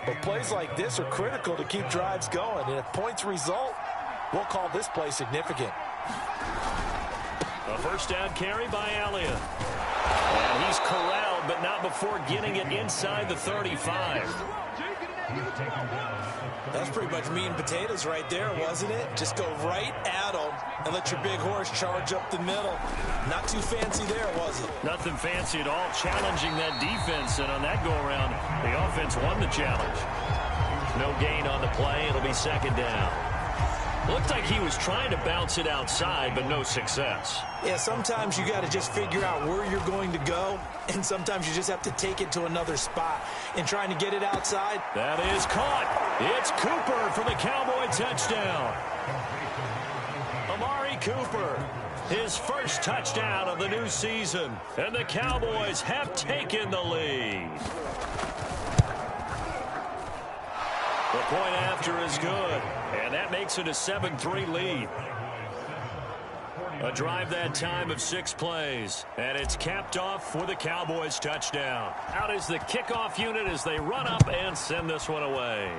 But plays like this are critical to keep drives going. And if points result, we'll call this play significant. A 1st down carry by Elliott. And he's corralled, but not before getting it inside the 35. That's pretty much meat and potatoes right there, wasn't it? Just go right at them and let your big horse charge up the middle. Not too fancy there, was it? Nothing fancy at all, challenging that defense. And on that go-around, the offense won the challenge. No gain on the play. It'll be 2nd down. Looked like he was trying to bounce it outside, but no success. Yeah, sometimes you got to just figure out where you're going to go, and sometimes you just have to take it to another spot. And trying to get it outside. That is caught. It's Cooper for the Cowboy touchdown. Amari Cooper, his first touchdown of the new season. And the Cowboys have taken the lead. The point after is good, and that makes it a 7-3 lead. A drive that time of 6 plays, and it's capped off with a Cowboys touchdown. Out is the kickoff unit as they run up and send this one away.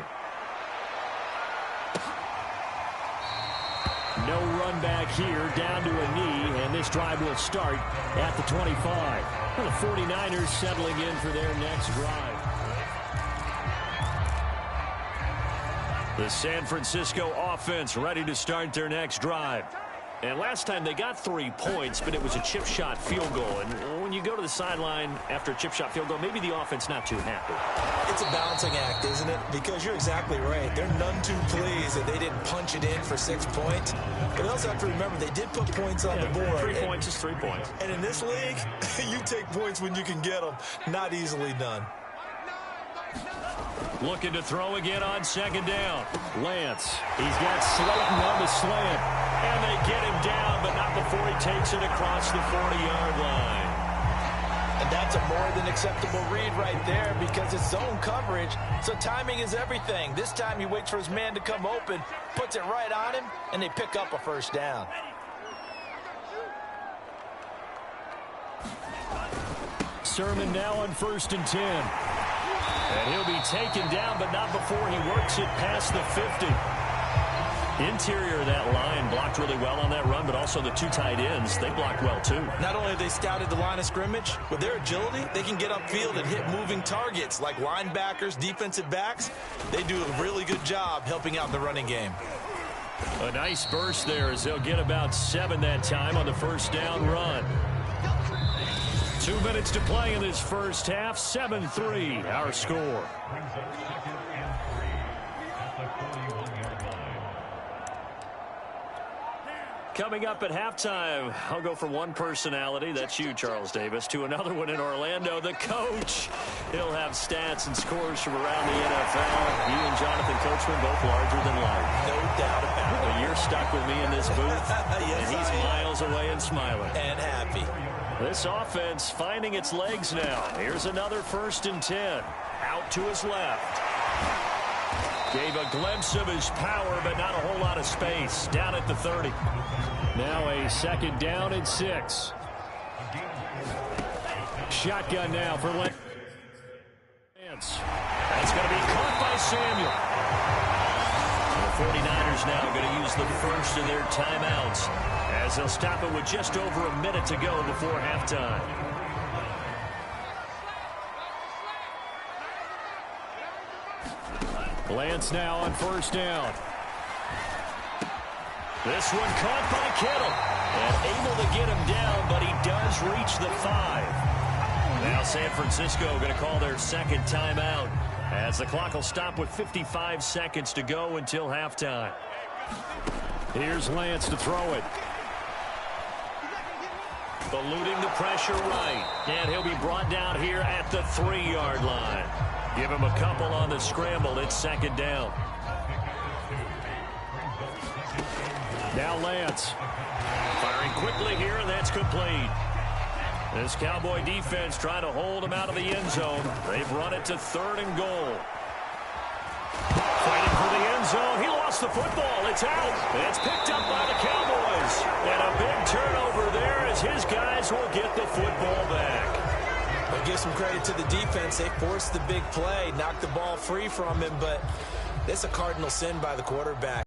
No run back here, down to a knee, and this drive will start at the 25. And the 49ers settling in for their next drive. The San Francisco offense ready to start their next drive. And last time they got 3 points, but it was a chip shot field goal. And when you go to the sideline after a chip shot field goal, maybe the offense not too happy. It's a balancing act, isn't it? Because you're exactly right. They're none too pleased that they didn't punch it in for 6 points. But they also have to remember they did put points on the board. 3 points is 3 points. And in this league, you take points when you can get them. Not easily done. Looking to throw again on 2nd down. Lance. He's got Slayton on the slant. And they get him down, but not before he takes it across the 40-yard line. And that's a more than acceptable read right there because it's zone coverage. So timing is everything. This time he waits for his man to come open, puts it right on him, and they pick up a 1st down. Sermon now on 1st and 10. And he'll be taken down, but not before he works it past the 50. Interior of that line blocked really well on that run, but also the 2 tight ends, they blocked well too. Not only have they scouted the line of scrimmage, with their agility, they can get upfield and hit moving targets like linebackers, defensive backs. They do a really good job helping out the running game. A nice burst there as they'll get about 7 that time on the 1st down run. 2 minutes to play in this first half. 7-3 our score. Coming up at halftime, I'll go from one personality, that's you, Charles Davis, to another one in Orlando, the coach. He'll have stats and scores from around the NFL. You and Jonathan Coachman both larger than life. No doubt about it. But you're stuck with me in this booth, Yes, and he's miles away and smiling. And happy. This offense finding its legs now. Here's another 1st and 10. Out to his left. Gave a glimpse of his power, but not a whole lot of space. Down at the 30. Now a 2nd down and 6. Shotgun now for Lance. That's going to be caught by Samuel. The 49ers now going to use the first of their timeouts as they'll stop it with just over a minute to go before halftime. Lance now on 1st down. This one caught by Kittle. And able to get him down, but he does reach the 5. Now San Francisco going to call their 2nd timeout as the clock will stop with 55 seconds to go until halftime. Here's Lance to throw it. Eluding the pressure right. And he'll be brought down here at the 3-yard line. Give him a couple on the scramble. It's 2nd down. Now Lance. Firing quickly here, and that's complete. This Cowboy defense trying to hold him out of the end zone. They've run it to 3rd and goal. Fighting for the end zone. He lost the football. It's out. It's picked up by the Cowboys. And a big turnover there as his guys will get the football back. I'll give some credit to the defense. They forced the big play, knocked the ball free from him, but that's a cardinal sin by the quarterback.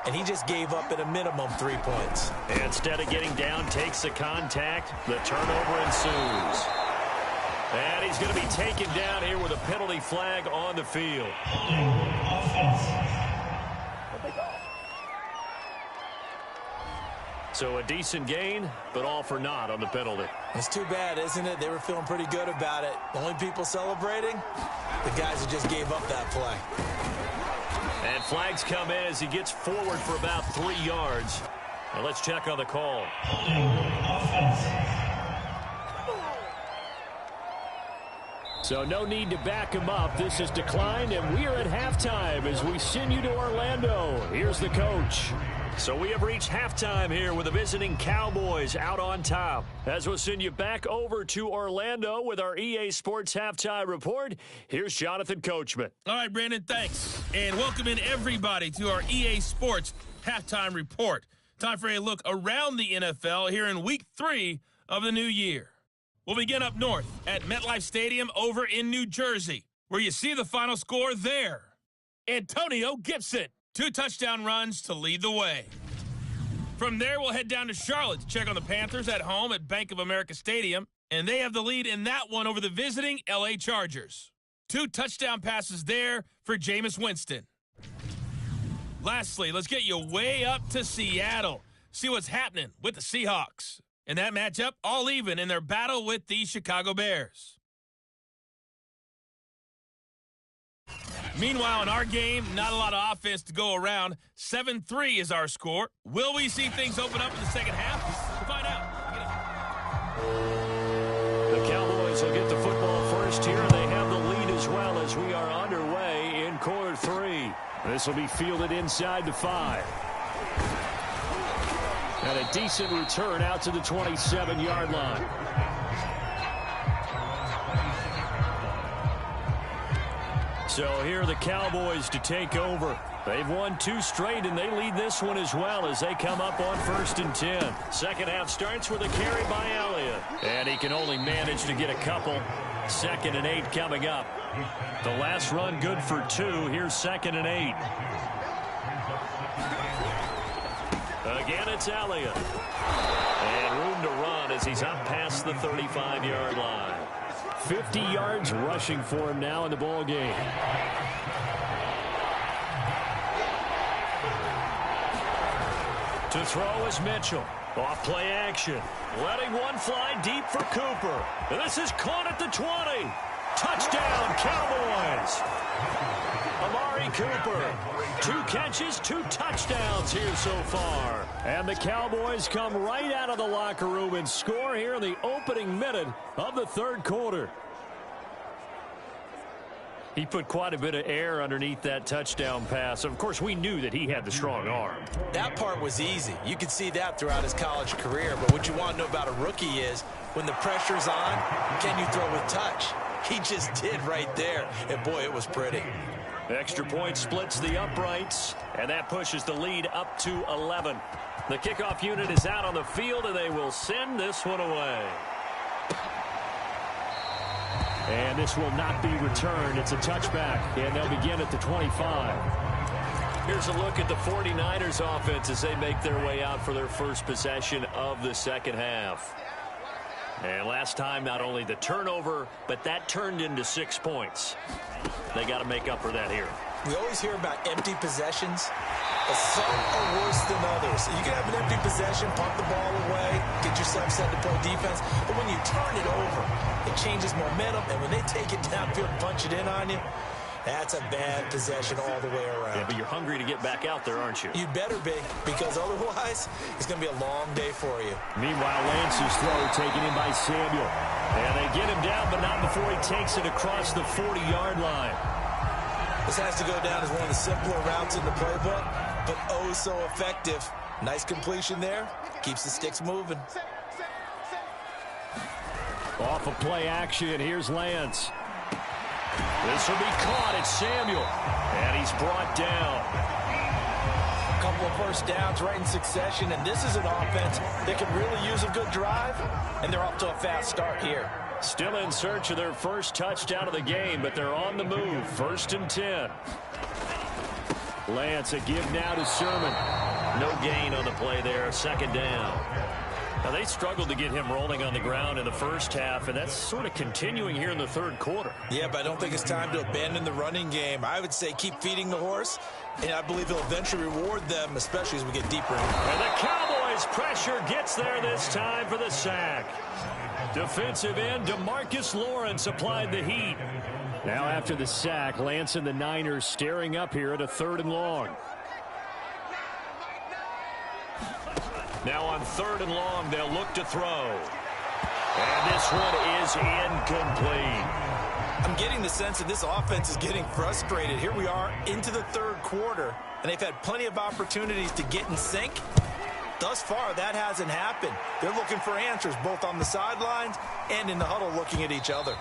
And he just gave up at a minimum 3 points. Instead of getting down, takes the contact. The turnover ensues. And he's going to be taken down here with a penalty flag on the field. So a decent gain, but all for naught on the penalty. It's too bad, isn't it? They were feeling pretty good about it. The only people celebrating, the guys who just gave up that play. And flags come in as he gets forward for about 3 yards. Now let's check on the call. So no need to back him up. This is declined, and we are at halftime as we send you to Orlando. Here's the coach. So we have reached halftime here with the visiting Cowboys out on top. As we'll send you back over to Orlando with our EA Sports Halftime Report, here's Jonathan Coachman. All right, Brandon, thanks. And welcome in everybody to our EA Sports halftime report. Time for a look around the NFL here in Week 3 of the new year. We'll begin up north at MetLife Stadium over in New Jersey, where you see the final score there. Antonio Gibson, 2 touchdown runs to lead the way. From there, we'll head down to Charlotte to check on the Panthers at home at Bank of America Stadium, and they have the lead in that one over the visiting L.A. Chargers. 2 touchdown passes there for Jameis Winston. Lastly, let's get you way up to Seattle. See what's happening with the Seahawks. In that matchup, all even in their battle with the Chicago Bears. Meanwhile, in our game, not a lot of offense to go around. 7-3 is our score. Will we see things open up in the second half? We'll find out. The Cowboys will get the football first here. They have the lead as well as we are underway in quarter 3. This will be fielded inside the 5. And a decent return out to the 27-yard line. So here are the Cowboys to take over. They've won 2 straight, and they lead this one as well as they come up on 1st and 10. Second half starts with a carry by Elliott. And he can only manage to get a couple. 2nd and 8 coming up. The last run good for 2. Here's 2nd and 8. Again, it's Elliott. And room to run as he's up past the 35-yard line. 50 yards rushing for him now in the ball game. To throw is Mitchell. Off play action. Letting one fly deep for Cooper. And this is caught at the 20. Touchdown, Cowboys. Amari Cooper. 2 catches, 2 touchdowns here so far. And the Cowboys come right out of the locker room and score here in the opening minute of the 3rd quarter. He put quite a bit of air underneath that touchdown pass. Of course, we knew that he had the strong arm. That part was easy. You could see that throughout his college career. But what you want to know about a rookie is when the pressure's on, can you throw with touch? He just did right there. And, boy, it was pretty. Extra point splits the uprights, and that pushes the lead up to 11. The kickoff unit is out on the field, and they will send this one away. And this will not be returned. It's a touchback, and they'll begin at the 25. Here's a look at the 49ers offense as they make their way out for their first possession of the second half. And last time, not only the turnover, but that turned into 6 points. They got to make up for that here. We always hear about empty possessions, but some are worse than others. You can have an empty possession, pump the ball away, get yourself set to play defense, but when you turn it over, it changes momentum, and when they take it downfield and punch it in on you, that's a bad possession all the way around. Yeah, but you're hungry to get back out there, aren't you? You'd better be, because otherwise, it's going to be a long day for you. Meanwhile, Lance's throw taken in by Samuel. And they get him down, but not before he takes it across the 40-yard line. This has to go down as one of the simpler routes in the playbook, but oh so effective. Nice completion there. Keeps the sticks moving. Off of play action, here's Lance. This will be caught. It's Samuel. And he's brought down. A couple of first downs right in succession, and this is an offense that can really use a good drive, and they're off to a fast start here. Still in search of their first touchdown of the game, but they're on the move. 1st and 10. Lance, a give now to Sermon. No gain on the play there. 2nd down. Now, they struggled to get him rolling on the ground in the first half, and that's sort of continuing here in the 3rd quarter. Yeah, but I don't think it's time to abandon the running game. I would say keep feeding the horse, and I believe he'll eventually reward them, especially as we get deeper in. And the Cowboys' pressure gets there this time for the sack. Defensive end DeMarcus Lawrence applied the heat. Now after the sack, Lance and the Niners staring up here at a 3rd and long. Now on 3rd and long, they'll look to throw. And this one is incomplete. I'm getting the sense that this offense is getting frustrated. Here we are into the 3rd quarter, and they've had plenty of opportunities to get in sync. Thus far, that hasn't happened. They're looking for answers both on the sidelines and in the huddle looking at each other.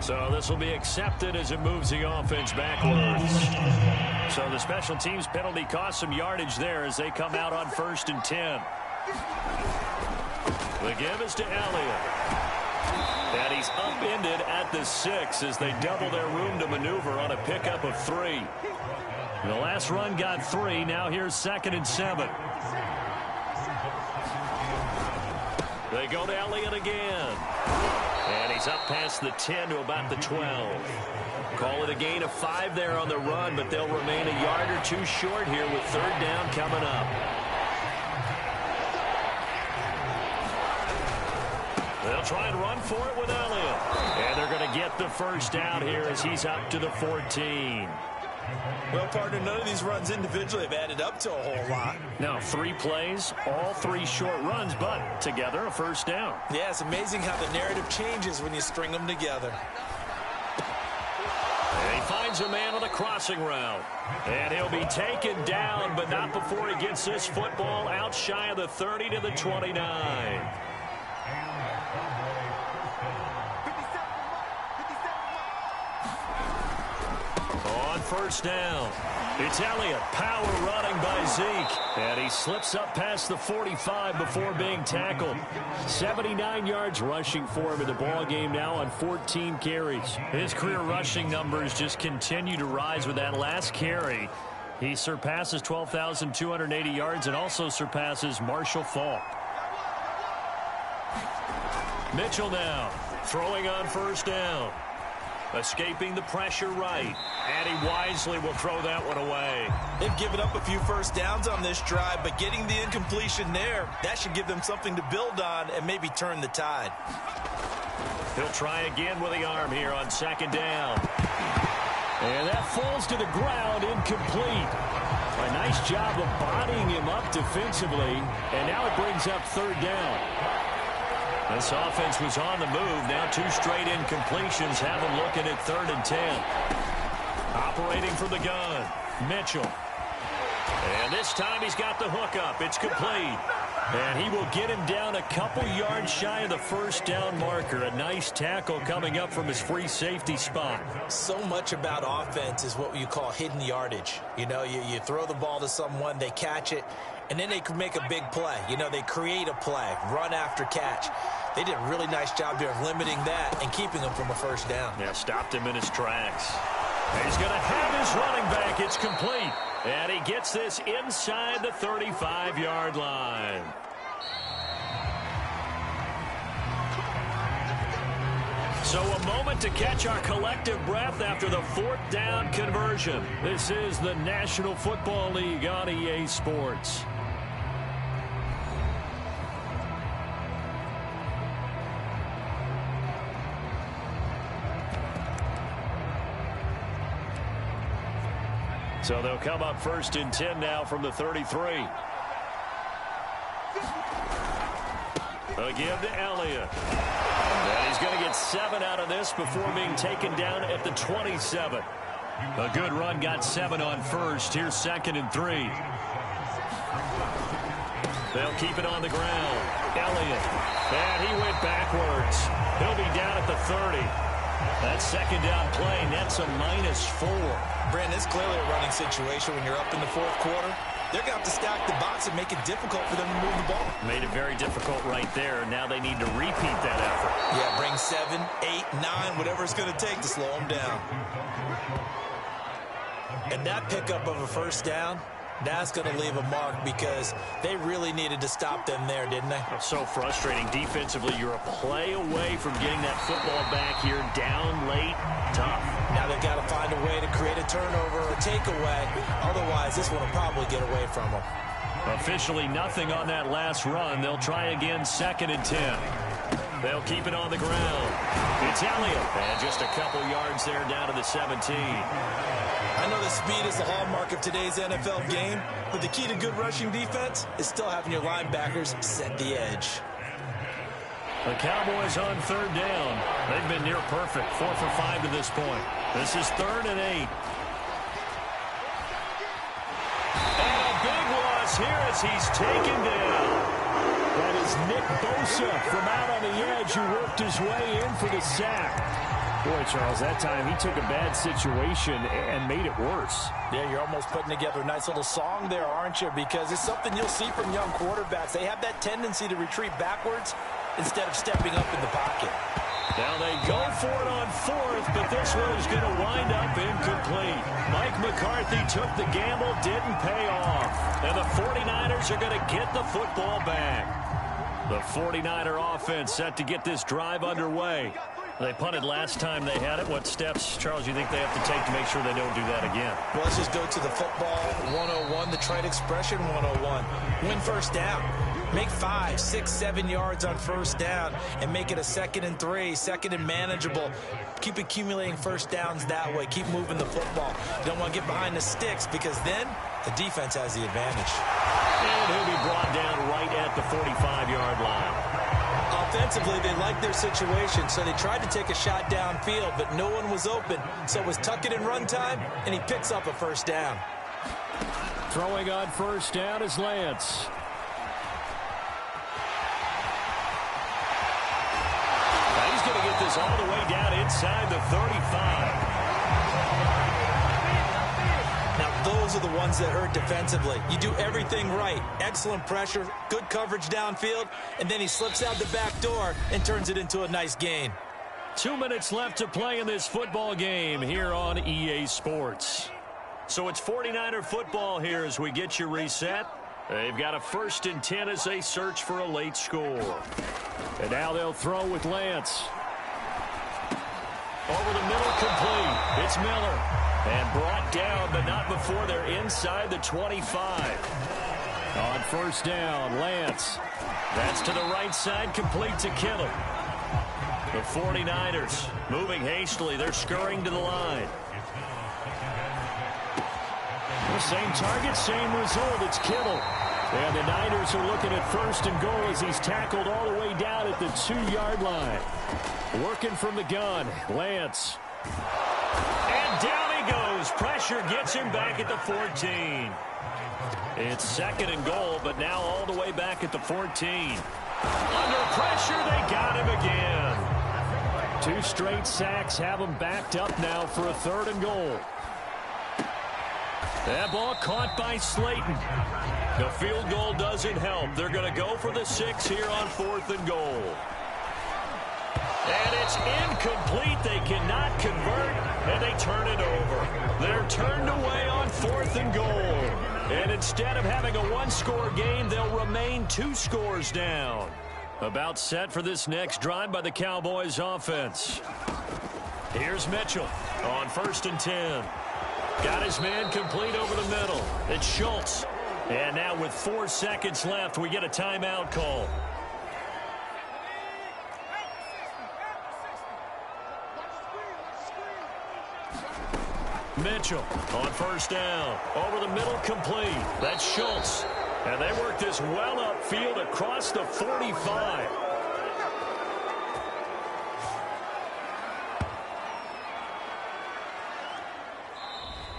So this will be accepted as it moves the offense backwards. So the special teams penalty cost some yardage there as they come out on 1st and 10. The give is to Elliott. And he's upended at the 6 as they double their room to maneuver on a pickup of 3. The last run got 3. Now here's 2nd and 7. They go to Elliott again. And he's up past the 10 to about the 12. Call it a gain of 5 there on the run, but they'll remain a yard or 2 short here with 3rd down coming up. They'll try and run for it with Elliott. And they're going to get the first down here as he's up to the 14. Well, partner, none of these runs individually have added up to a whole lot. Now, 3 plays, all 3 short runs, but together a first down. Yeah, it's amazing how the narrative changes when you string them together. And he finds a man on the crossing route. And he'll be taken down, but not before he gets this football out shy of the 30 to the 29. On 1st down, it's Elliott, power running by Zeke, and he slips up past the 45 before being tackled. 79 yards rushing for him in the ball game now on 14 carries. His career rushing numbers just continue to rise with that last carry. He surpasses 12,280 yards and also surpasses Marshall Faulk. Mitchell now throwing on 1st down. Escaping the pressure right. And he wisely will throw that one away. They've given up a few first downs on this drive, but getting the incompletion there, that should give them something to build on and maybe turn the tide. He'll try again with the arm here on 2nd down. And that falls to the ground, incomplete. A nice job of bodying him up defensively. And now it brings up 3rd down. This offense was on the move. Now 2 straight incompletions have them looking at 3rd and 10. Operating from the gun, Mitchell. And this time he's got the hook up. It's complete. And he will get him down a couple yards shy of the 1st down marker. A nice tackle coming up from his free safety spot. So much about offense is what you call hidden yardage. You know, you throw the ball to someone, they catch it, and then they can make a big play. You know, they create a play, run after catch. They did a really nice job here of limiting that and keeping him from a 1st down. Yeah, stopped him in his tracks. He's going to have his running back. It's complete. And he gets this inside the 35-yard line. So a moment to catch our collective breath after the 4th down conversion. This is the National Football League on EA Sports. So they'll come up 1st and 10 now from the 33. A give to Elliott. And he's going to get 7 out of this before being taken down at the 27. A good run got 7 on 1st. Here's 2nd and 3. They'll keep it on the ground. Elliott. And he went backwards. He'll be down at the 30. That 2nd down play nets a -4. Brandon, it's clearly a running situation when you're up in the 4th quarter. They're going to have to stack the box and make it difficult for them to move the ball. Made it very difficult right there. Now they need to repeat that effort. Yeah, bring 7, 8, 9, whatever it's going to take to slow them down. And that pickup of a 1st down, that's going to leave a mark because they really needed to stop them there, didn't they? So frustrating. Defensively, you're a play away from getting that football back here down late. Tough. Now they've got to find a way to create a turnover or takeaway. Otherwise, this one will probably get away from them. Officially nothing on that last run. They'll try again 2nd and 10. They'll keep it on the ground. It's Elliott. And just a couple yards there down to the 17. I know the speed is the hallmark of today's NFL game, but the key to good rushing defense is still having your linebackers set the edge. The Cowboys on 3rd down. They've been near perfect. 4 for 5 to this point. This is 3rd and 8. And a big loss here as he's taken down. That is Nick Bosa from out on the edge who worked his way in for the sack. Boy, Charles, that time he took a bad situation and made it worse. Yeah, you're almost putting together a nice little song there, aren't you? Because it's something you'll see from young quarterbacks. They have that tendency to retreat backwards instead of stepping up in the pocket. Now they go for it on fourth, but this one is going to wind up incomplete. Mike McCarthy took the gamble, didn't pay off. And the 49ers are going to get the football back. The 49er offense set to get this drive underway. They punted last time they had it. What steps, Charles, you think they have to take to make sure they don't do that again? Well, let's just go to the football 101, the trite expression 101. Win first down. Make 5, 6, 7 yards on first down and make it a 2nd and 3, 2nd and manageable. Keep accumulating first downs that way. Keep moving the football. You don't want to get behind the sticks because then the defense has the advantage. And he'll be brought down right at the 45-yard line. Offensively, they liked their situation, so they tried to take a shot downfield, but no one was open. So it was tuck it and run time, and he picks up a first down. Throwing on first down is Lance. Now he's going to get this all the way down inside the 35. Now, those are the ones that hurt defensively. You do everything right. Excellent pressure, good coverage downfield, and then he slips out the back door and turns it into a nice gain. 2 minutes left to play in this football game here on EA Sports. So it's 49er football here as we get you reset. They've got a 1st and 10 as they search for a late score. And now they'll throw with Lance. Over the middle, complete. It's Miller. And brought down, but not before they're inside the 25. On first down, Lance. That's to the right side, complete to Kittle. The 49ers moving hastily. They're scurrying to the line. The same target, same result. It's Kittle. And the Niners are looking at 1st and goal as he's tackled all the way down at the 2-yard line. Working from the gun, Lance. And down he goes. Pressure gets him back at the 14. It's 2nd and goal, but now all the way back at the 14. Under pressure, they got him again. 2 straight sacks have him backed up now for a 3rd and goal. That ball caught by Slayton. The field goal doesn't help. They're going to go for the 6 here on 4th and goal. And it's incomplete. They cannot convert, and they turn it over. They're turned away on 4th and goal. And instead of having a 1-score game, they'll remain 2 scores down. About set for this next drive by the Cowboys offense. Here's Mitchell on 1st and 10. Got his man complete over the middle. It's Schultz. And now with 4 seconds left, we get a timeout call. Mitchell on first down. Over the middle, complete. That's Schultz. And they work this well upfield across the 45.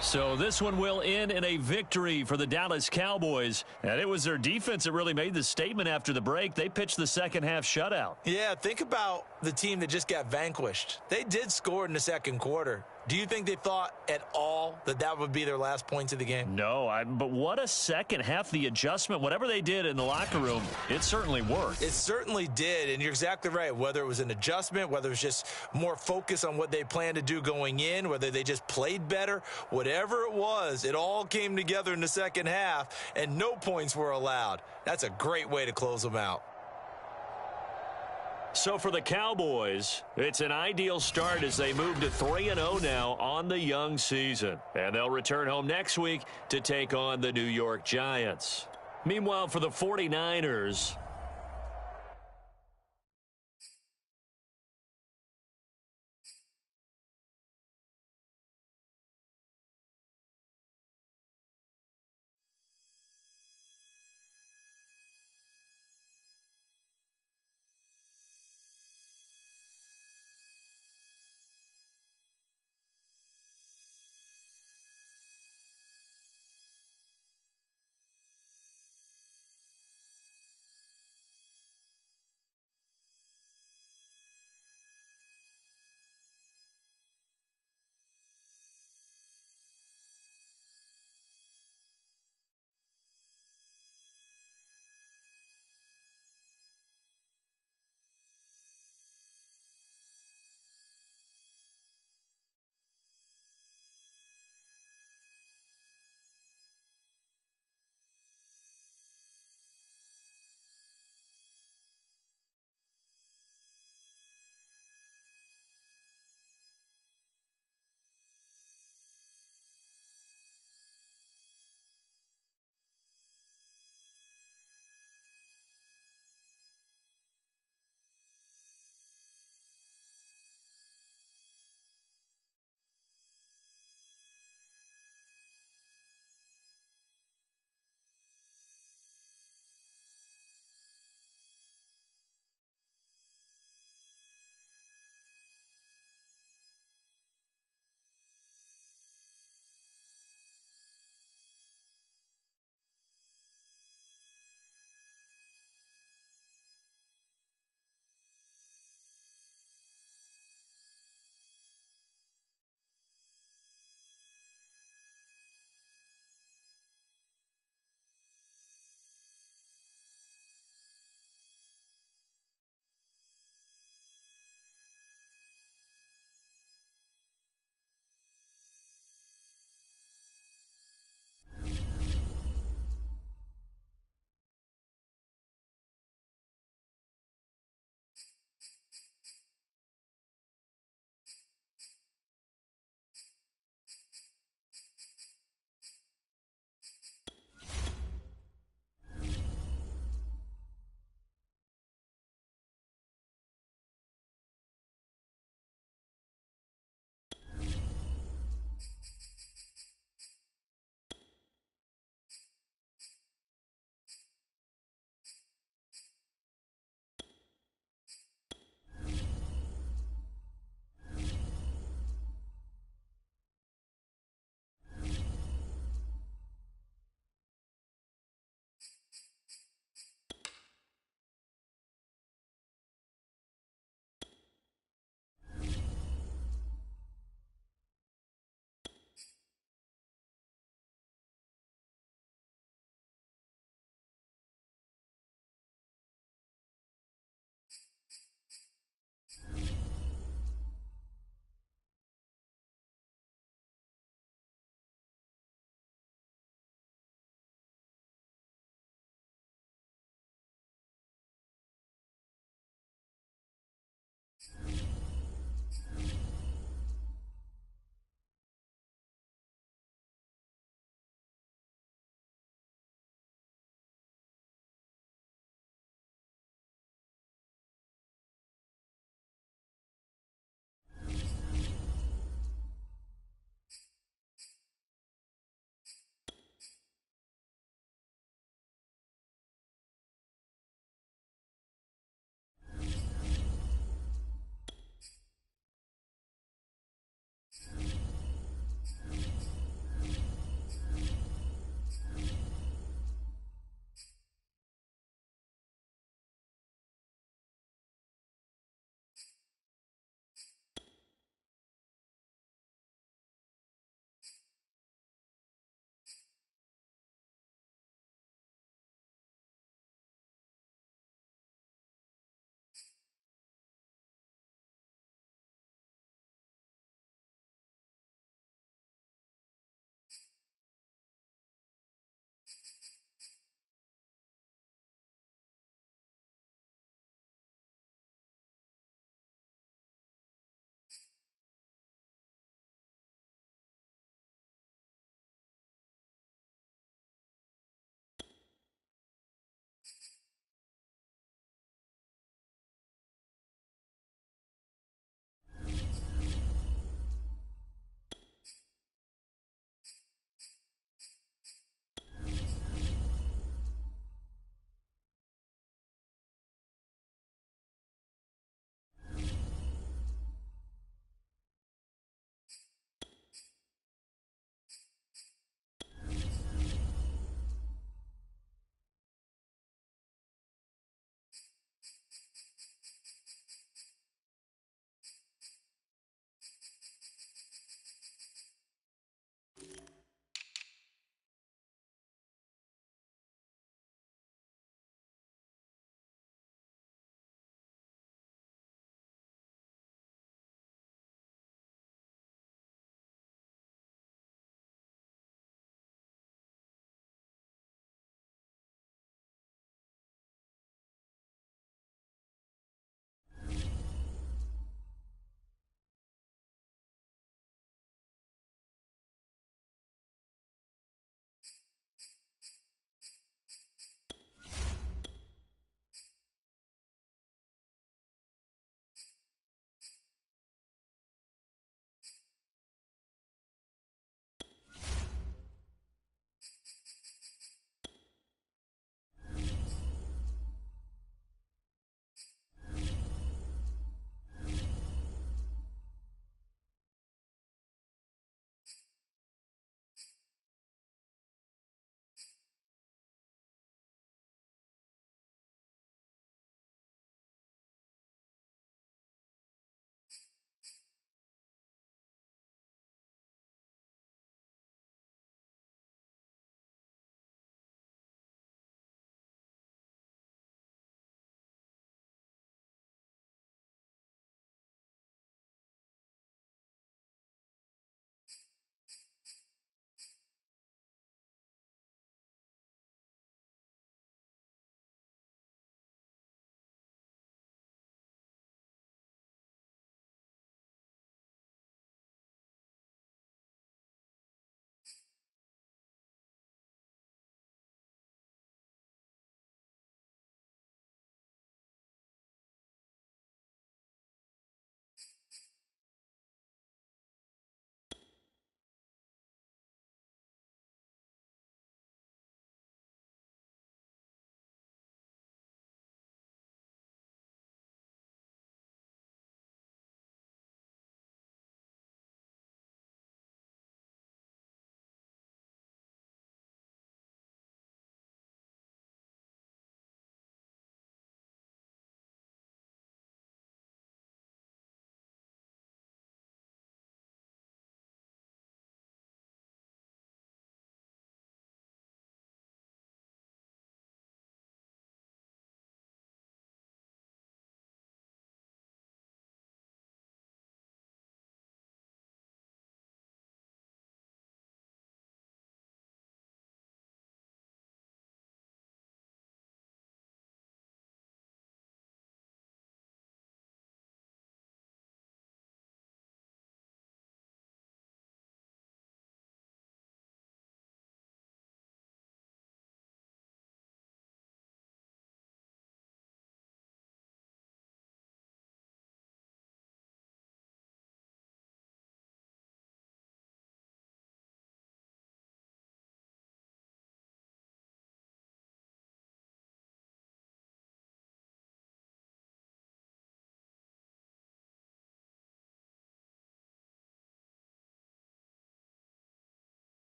So this one will end in a victory for the Dallas Cowboys. And it was their defense that really made the statement after the break. They pitched the second half shutout. Yeah, think about the team that just got vanquished. They did score in the second quarter. Do you think they thought at all that that would be their last points of the game? No, but what a second half. The adjustment, whatever they did in the locker room, it certainly worked. It certainly did, and you're exactly right. Whether it was an adjustment, whether it was just more focus on what they planned to do going in, whether they just played better, whatever it was, it all came together in the second half, and no points were allowed. That's a great way to close them out. So for the Cowboys, it's an ideal start as they move to 3-0 now on the young season. And they'll return home next week to take on the New York Giants. Meanwhile, for the 49ers,